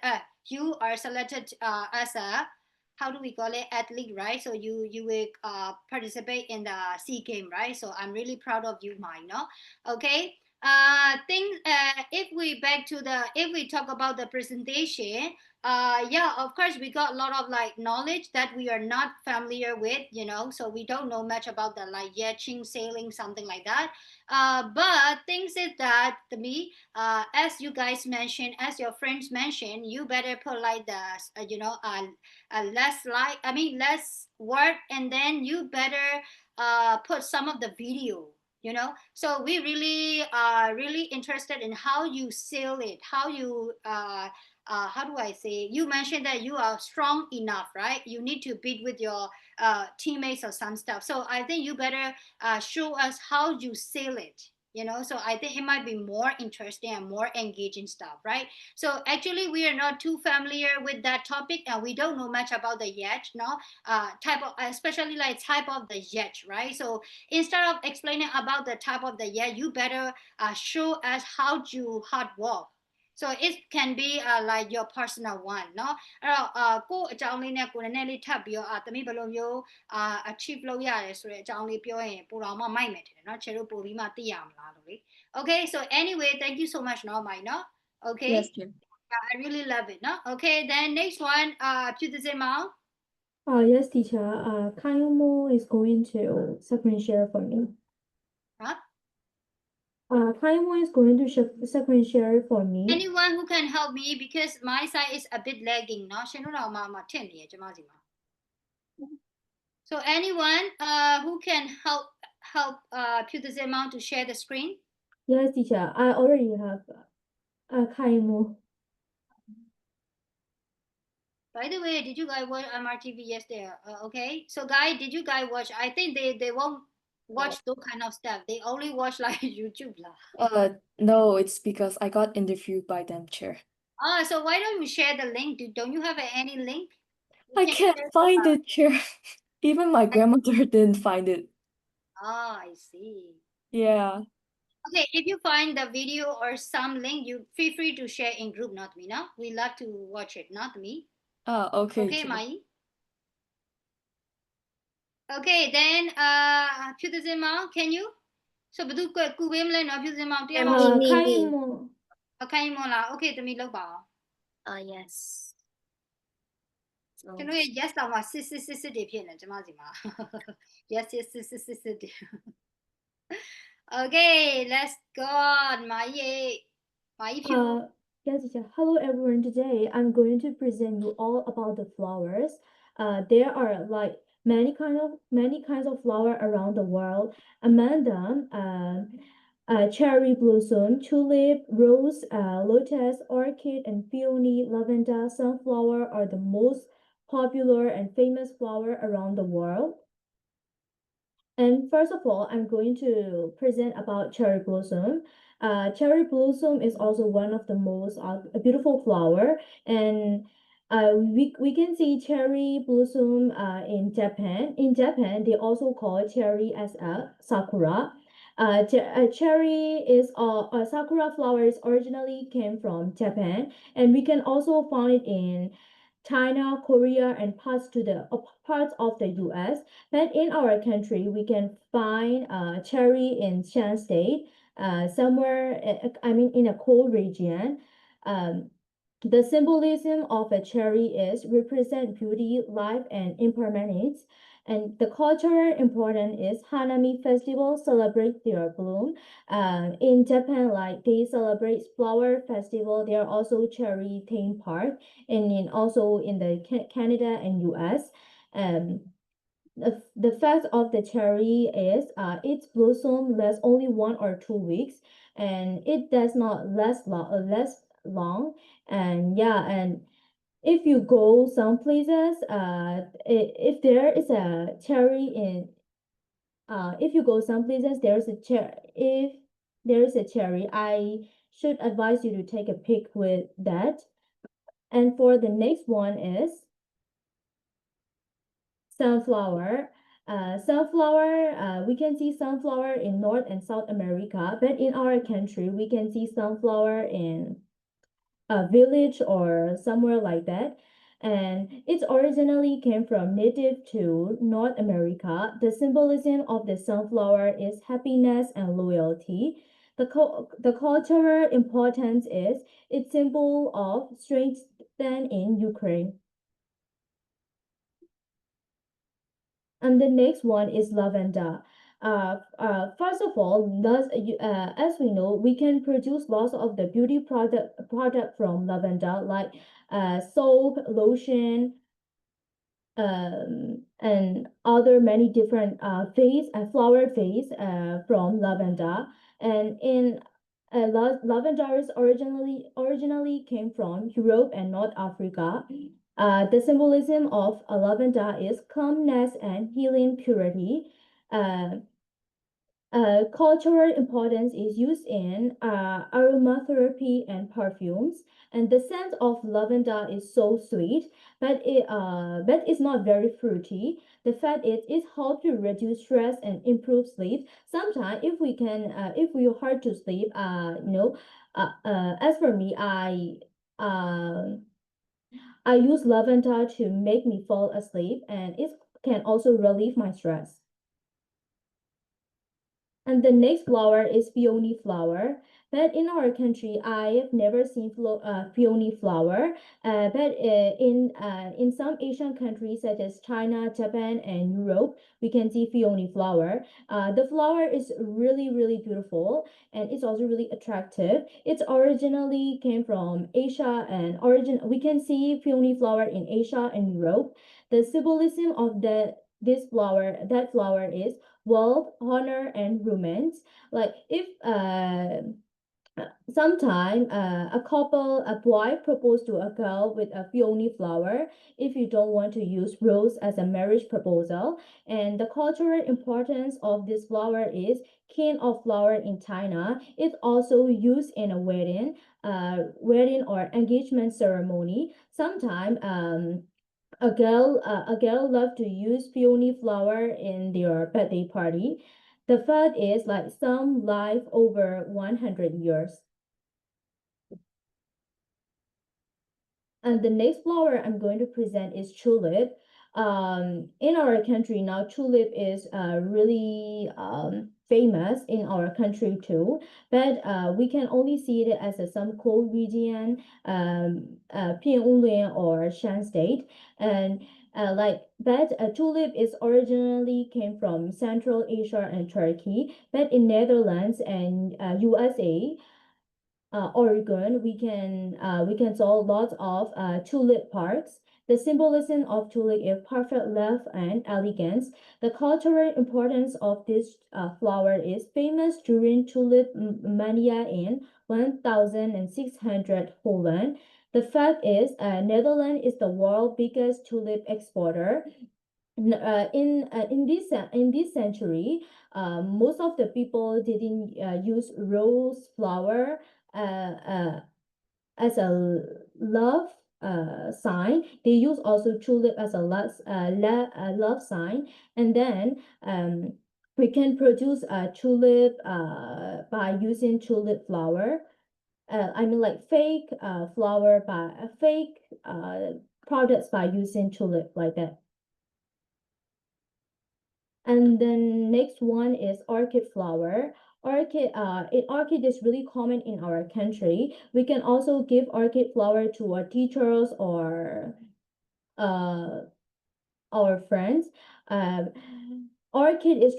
Speaker 1: You are selected as a, how do we call it, athlete, right? So you will participate in the SEA Games, right? So I'm really proud of you, Mai. No, okay. If if we talk about the presentation, yeah, of course we got a lot of like knowledge that we are not familiar with, you know, so we don't know much about the like yachting, sailing, something like that. But things is that to me, as you guys mentioned, as your friends mentioned, you better put like the less like, I mean less word, and then you better put some of the video, you know. So we really are really interested in how you seal it, how you how do I say, you mentioned that you are strong enough, right? You need to beat with your teammates or some stuff. So I think you better show us how you seal it, you know. So I think it might be more interesting and more engaging stuff, right? So actually we are not too familiar with that topic, and we don't know much about the yacht, no, type of, especially like type of the yacht, right? So instead of explaining about the type of the yacht, you better show us how you hard work. So it can be like your personal one เนาะအဲ့တော့ကို့အကြောင်းလေးနဲ့ကိုယ်နည်းနည်းလေးထပ်ပြီးတော့တမိဘယ်လိုမျိုးachieve လုပ်ရတယ်ဆိုတဲ့အကြောင်းလေးပြောရင်ပိုတော့မှမိုက်မယ်ထင်တယ်เนาะချေတို့ပို့ပြီးမှသိရမလားလို့လေ Okay, so anyway, thank you so much เนาะမိုင်เนาะ Okay,
Speaker 2: Yes, Jim.
Speaker 1: yeah, I really love it เนาะ Okay, then next one ဖြူသစင်မောင်
Speaker 13: Yes, teacher. Kayumo is going to screen share for me.
Speaker 1: ဟမ်
Speaker 13: Kayumo is going to screen share for me.
Speaker 1: Anyone who can help me because my side is a bit lagging เนาะရှင်တို့တော့မှထင်နေရကျမစီမှာ So anyone who can helpဖြူသစင်မောင် to share the screen?
Speaker 13: Yes, teacher. I already have Kayumo.
Speaker 1: By the way, did you guys watch MRTV yesterday? Okay, so guys, did you guys watch? I think they won't watch those kind of stuff. They only watch like YouTube lah.
Speaker 2: No, it's because I got interviewed by them, Chair.
Speaker 1: So why don't you share the link? Don't you have any link?
Speaker 2: I can't find it, Chair. Even my grandmother didn't find it.
Speaker 1: I see.
Speaker 2: Yeah.
Speaker 1: Okay, if you find the video or some link, you feel free to share in group, not me, no? We love to watch it, not me.
Speaker 2: Okay.
Speaker 1: Okay,
Speaker 2: Chair.
Speaker 1: Mai. Okay, thenဖြူသစင်မောင် can you? So ဘယ်သူကူပေးမလဲနော်ဖြူသစင်မောင်တရားလောက်
Speaker 13: Kayumo.
Speaker 1: အခိုင်မောလား Okay သမီးလောက်ပါအောင်
Speaker 8: Yes.
Speaker 1: ကျွန်တော်ရဲ့ yes တောင်မှစစ်တွေဖြစ်နေကျမစီမှာ yes စစ်တွေ Okay, let's go on မာကြီးဖြူ
Speaker 13: Yes, teacher. Hello, everyone. Today, I'm going to present you all about the flowers. There are like many kinds of flower around the world. Among them, cherry blossom, tulip, rose, lotus, orchid, and peony, lavender, sunflower are the most popular and famous flower around the world. And first of all, I'm going to present about cherry blossom. Cherry blossom is also one of the most beautiful flower, and we can see cherry blossom in Japan. In Japan, they also call cherry as a sakura. Cherry is sakura flowers originally came from Japan, and we can also find it in China, Korea, and parts of the U.S. But in our country, we can find cherry in Shan State, somewhere, I mean, in a cold region. The symbolism of a cherry is represent beauty, life, and impermanence. And the cultural important is Hanami Festival celebrate their bloom. In Japan, like they celebrate flower festival. There are also cherry theme park, and also in the Canada and U.S. The fact of the cherry is its blossom lasts only 1 or 2 weeks, and it does not last long. And yeah, and if you go some places, if there is a cherry in, if you go some places, if there is a cherry, I should advise you to take a pic with that. And for the next one is sunflower. We can see sunflower in North and South America, but in our country, we can see sunflower in a village or somewhere like that. And it originally came from native to North America. The symbolism of the sunflower is happiness and loyalty. The cultural importance is its symbol of strength in Ukraine. And the next one is lavender. First of all, as we know, we can produce lots of the beauty product from lavender, like soap, lotion, and other many different flower vase from lavender. And in lavender is originally came from Europe and North Africa. The symbolism of lavender is calmness and healing purity. Cultural importance is used in aromatherapy and perfumes, and the scent of lavender is so sweet, but it's not very fruity. The fact is, it helps to reduce stress and improve sleep. Sometimes, if we are hard to sleep, as for me, I use lavender to make me fall asleep, and it can also relieve my stress. And the next flower is peony flower. But in our country, I have never seen peony flower. But in some Asian countries such as China, Japan, and Europe, we can see peony flower. The flower is really, really beautiful, and it's also really attractive. It's originally came from Asia, and we can see peony flower in Asia and Europe. The symbolism of that flower is wealth, honor, and romance. Like if sometime a boy proposed to a girl with a peony flower if you don't want to use rose as a marriage proposal. And the cultural importance of this flower is king of flower in China. It's also used in a wedding or engagement ceremony. Sometime a girl love to use peony flower in their birthday party. The fact is like some live over 100 years. And the next flower I'm going to present is tulip. In our country now, tulip is really famous in our country too. But we can only see it as some cold region, Pyongyang or Shan State. And tulip is originally came from Central Asia and Turkey, but in Netherlands and USA, Oregon, we can saw lots of tulip parks. The symbolism of tulip is perfect love and elegance. The cultural importance of this flower is famous during tulip mania in 1600 Holland. The fact is, Netherlands is the world's biggest tulip exporter. In this century, most of the people didn't use rose flower as a love sign. They use also tulip as a love sign, and then we can produce a tulip by using tulip flower. I mean like fake flower by fake products by using tulip like that. And then next one is orchid flower. Orchid is really common in our country. We can also give orchid flower to our teachers or our friends. Orchid is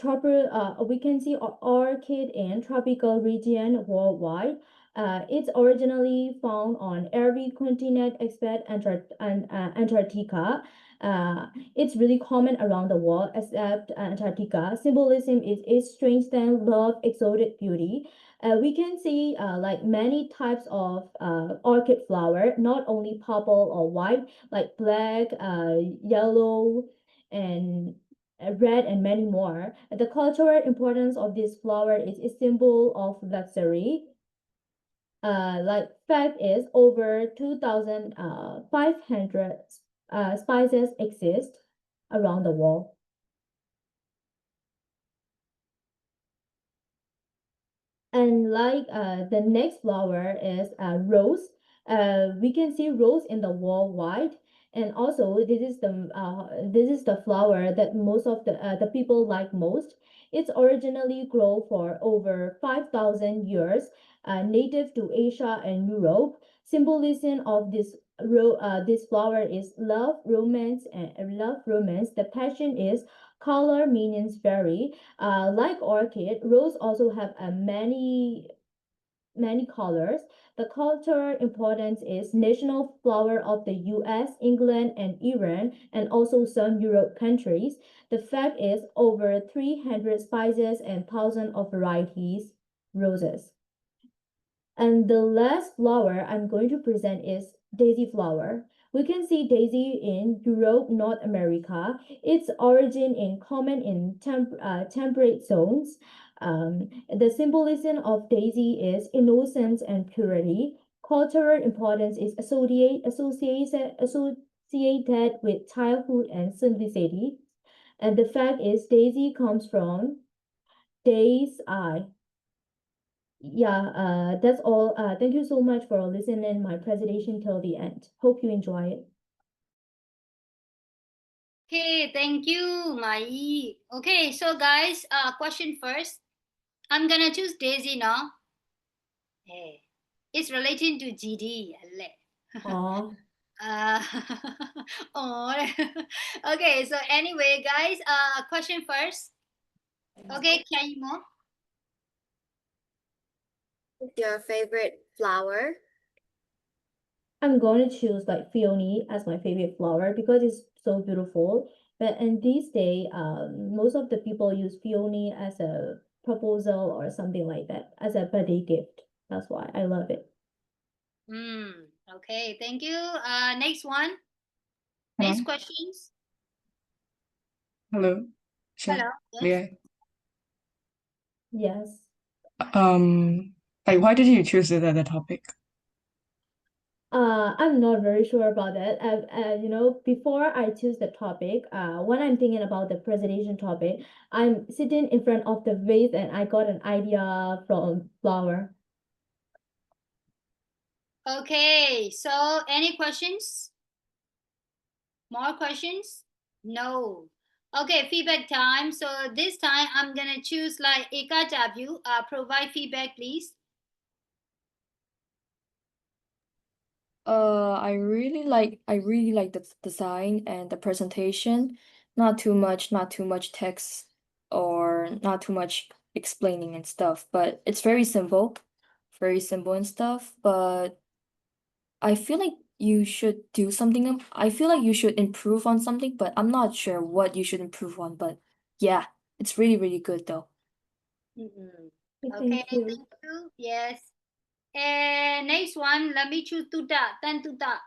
Speaker 13: we can see orchid in tropical region worldwide. It's originally found on every continent except Antarctica. It's really common around the world except Antarctica. Symbolism is its strengthened love, exotic beauty. We can see like many types of orchid flower, not only purple or white, like black, yellow, and red, and many more. The cultural importance of this flower is a symbol of luxury. Like fact is over 2,500 spices exist around the world. And like the next flower is rose. We can see rose in the worldwide. And also this is the flower that most of the people like most. It's originally grown for over 5,000 years, native to Asia and Europe. Symbolism of this flower is love, romance, and love, romance. The passion is color meanings vary. Like orchid, rose also have many colors. The cultural importance is national flower of the US, England, and Iran, and also some Europe countries. The fact is over 300 species and thousands of varieties roses. And the last flower I'm going to present is daisy flower. We can see daisy in Europe, North America. Its origin in common in temperate zones. The symbolism of daisy is innocence and purity. Cultural importance is associated with childhood and simplicity. And the fact is daisy comes from day's eye. Yeah, that's all. Thank you so much for listening my presentation till the end. Hope you enjoy it.
Speaker 1: Okay, thank you, Mai. Okay, so guys, question first. I'm gonna choose Daisy now. Hey, it's relating to GD.
Speaker 13: Aw.
Speaker 1: Oh. Okay, so anyway, guys, question first. Okay, can you more?
Speaker 9: Your favorite flower?
Speaker 13: I'm going to choose like peony as my favorite flower because it's so beautiful. But in these days, most of the people use peony as a proposal or something like that as a birthday gift. That's why I love it.
Speaker 1: Okay, thank you. Next one.
Speaker 5: Hello.
Speaker 1: Next questions.
Speaker 5: Hello. Sure.
Speaker 1: Hello.
Speaker 5: Yeah.
Speaker 13: Yes.
Speaker 5: Like, why did you choose it as a topic?
Speaker 13: I'm not very sure about that. You know, before I choose the topic, when I'm thinking about the presentation topic, I'm sitting in front of the vase and I got an idea from flower.
Speaker 1: Okay, so any questions? More questions? No. Okay, feedback time. So this time I'm gonna choose like Eka W. Provide feedback, please.
Speaker 2: I really like the design and the presentation. Not too much text or not too much explaining and stuff, but it's very simple and stuff, but I feel like you should do something. I feel like you should improve on something, but I'm not sure what you should improve on, but yeah, it's really, really good though.
Speaker 1: Okay, thank you. Yes. And next one, let me choose Tuta. Then Tuta.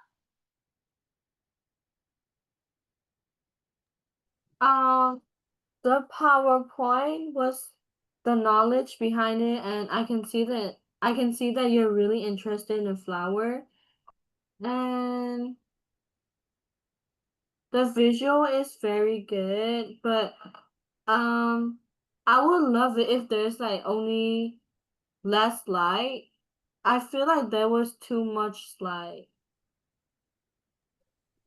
Speaker 7: The PowerPoint was the knowledge behind it, and I can see that you're really interested in the flower, and the visual is very good. But I would love it if there's like only less light. I feel like there was too much light.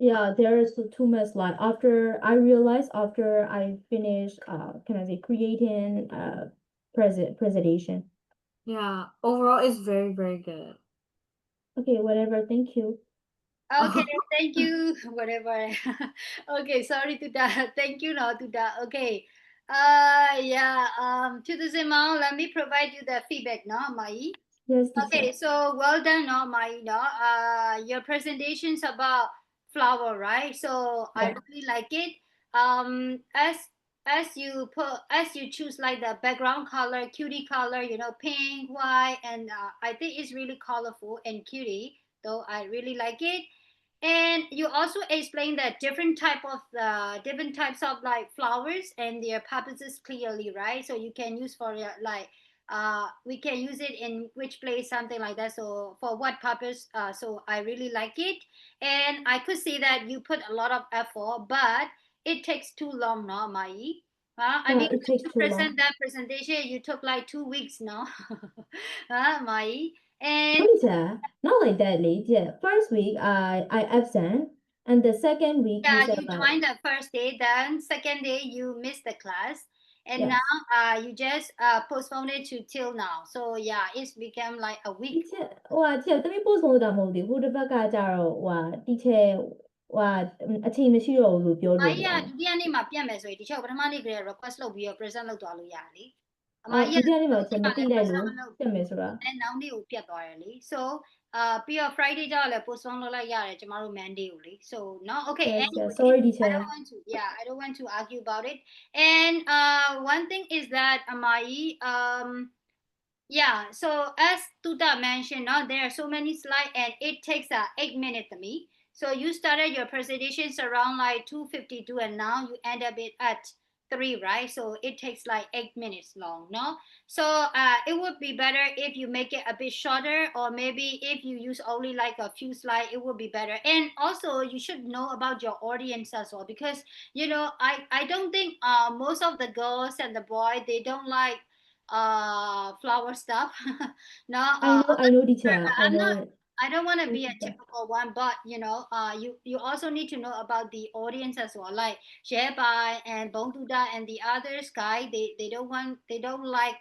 Speaker 13: Yeah, there is too much light. After I realized after I finished, can I say creating presentation.
Speaker 7: Yeah, overall it's very, very good.
Speaker 13: Okay, whatever. Thank you.
Speaker 1: Okay, thank you. Whatever. Okay, sorry to that. Thank you now to that. Okay. Yeah. To the Zimao, let me provide you the feedback now, Mai.
Speaker 13: Yes,
Speaker 1: Okay,
Speaker 13: teacher.
Speaker 1: so well done now, Mai. No, your presentation's about flower, right? So I
Speaker 13: Yeah.
Speaker 1: really like it. As you choose like the background color, cutie color, pink, white, and I think it's really colorful and cutie. Though I really like it. And you also explain that different types of like flowers and their purposes clearly, right? So you can use for like we can use it in which place, something like that. So for what purpose? So I really like it, and I could see that you put a lot of effort, but it takes too long, no, Mai. I
Speaker 13: Yeah,
Speaker 1: mean,
Speaker 13: it takes
Speaker 1: to
Speaker 13: too
Speaker 1: present
Speaker 13: long.
Speaker 1: that presentation, you took like 2 weeks, no, Mai. And
Speaker 13: Later, not like that, Li. Yeah, first week I absent And the second week you
Speaker 1: Yeah,
Speaker 13: said
Speaker 1: you
Speaker 13: like
Speaker 1: joined the first day, then second day you missed the class, and
Speaker 13: yes.
Speaker 1: now you just postponed it to till now. So yeah, it's become like a
Speaker 13: ဒီ
Speaker 1: week.
Speaker 13: ချက်ဟိုဟာချက်သမီး post မဟုတ်တာမဟုတ်သေးဘူးဟိုတစ်ဘက်ကကြတော့ဟိုဟာ teacher ဟိုဟာအချိန်မရှိတော့ဘူးလို့ပြောလို့
Speaker 1: အမကြီးကဒုတိယနေ့မှာပြတ်မယ်ဆိုရင်ဒီချက်ကိုပထမနေ့ကလေး request လုပ်ပြီးတော့ present လုပ်သွားလို့ရတယ်လေအမ
Speaker 13: အော်
Speaker 1: ကြီး
Speaker 13: ဒုတိယနေ့မှာချက်မသိလိုက်
Speaker 1: present
Speaker 13: လို့
Speaker 1: မလုပ်
Speaker 13: ပြတ်မယ်ဆိုတာ
Speaker 1: အဲနောက်နေ့ကိုပြတ်သွားတယ်လေ so ပြီးတော့ Friday ကျတော့လည်း postpone လုပ်လိုက်ရတယ်ကျမတို့ Monday ကိုလေ so no okay
Speaker 13: Yes,
Speaker 1: anyway
Speaker 13: yes. Sorry,
Speaker 1: I
Speaker 13: teacher.
Speaker 1: don't want to I don't want to argue about it and one thing is that အမကြီး yeah, so as Tuta mentioned, now there are so many slides and it takes 8 minutes to me. So you started your presentations around like 2:52 and now you end up it at 3, right? So it takes like 8 minutes long, no? So it would be better if you make it a bit shorter or maybe if you use only like a few slides, it would be better. And also you should know about your audience as well because, you know, I don't think most of the girls and the boys, they don't like flower stuff no
Speaker 13: I know teacher I
Speaker 1: I'm
Speaker 13: know
Speaker 1: not
Speaker 13: it
Speaker 1: I don't want to be a
Speaker 13: teacher.
Speaker 1: typical one but you know you also need to know about the audience as well like Shebai and Bongduda and the others guy they don't like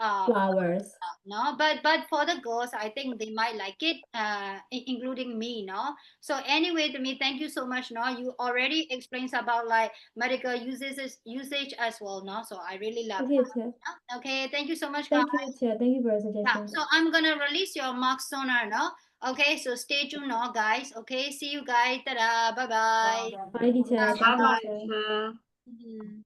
Speaker 13: flowers
Speaker 1: no but for the girls I think they might like it including me no so anyway to me thank you so much no you already explained about like medical usage as well no so I really love
Speaker 13: okay
Speaker 1: it
Speaker 13: teacher.
Speaker 1: okay thank you so much
Speaker 13: Thank you
Speaker 1: guys
Speaker 13: teacher. Thank you for your
Speaker 1: yeah
Speaker 13: suggestion.
Speaker 1: so I'm gonna release your marks sooner no okay so stay tuned no guys okay see you guys ta-da bye bye
Speaker 13: Bye teacher. Thank you
Speaker 7: Bye bye,
Speaker 13: teacher.
Speaker 7: teacher.
Speaker 1: Mhm.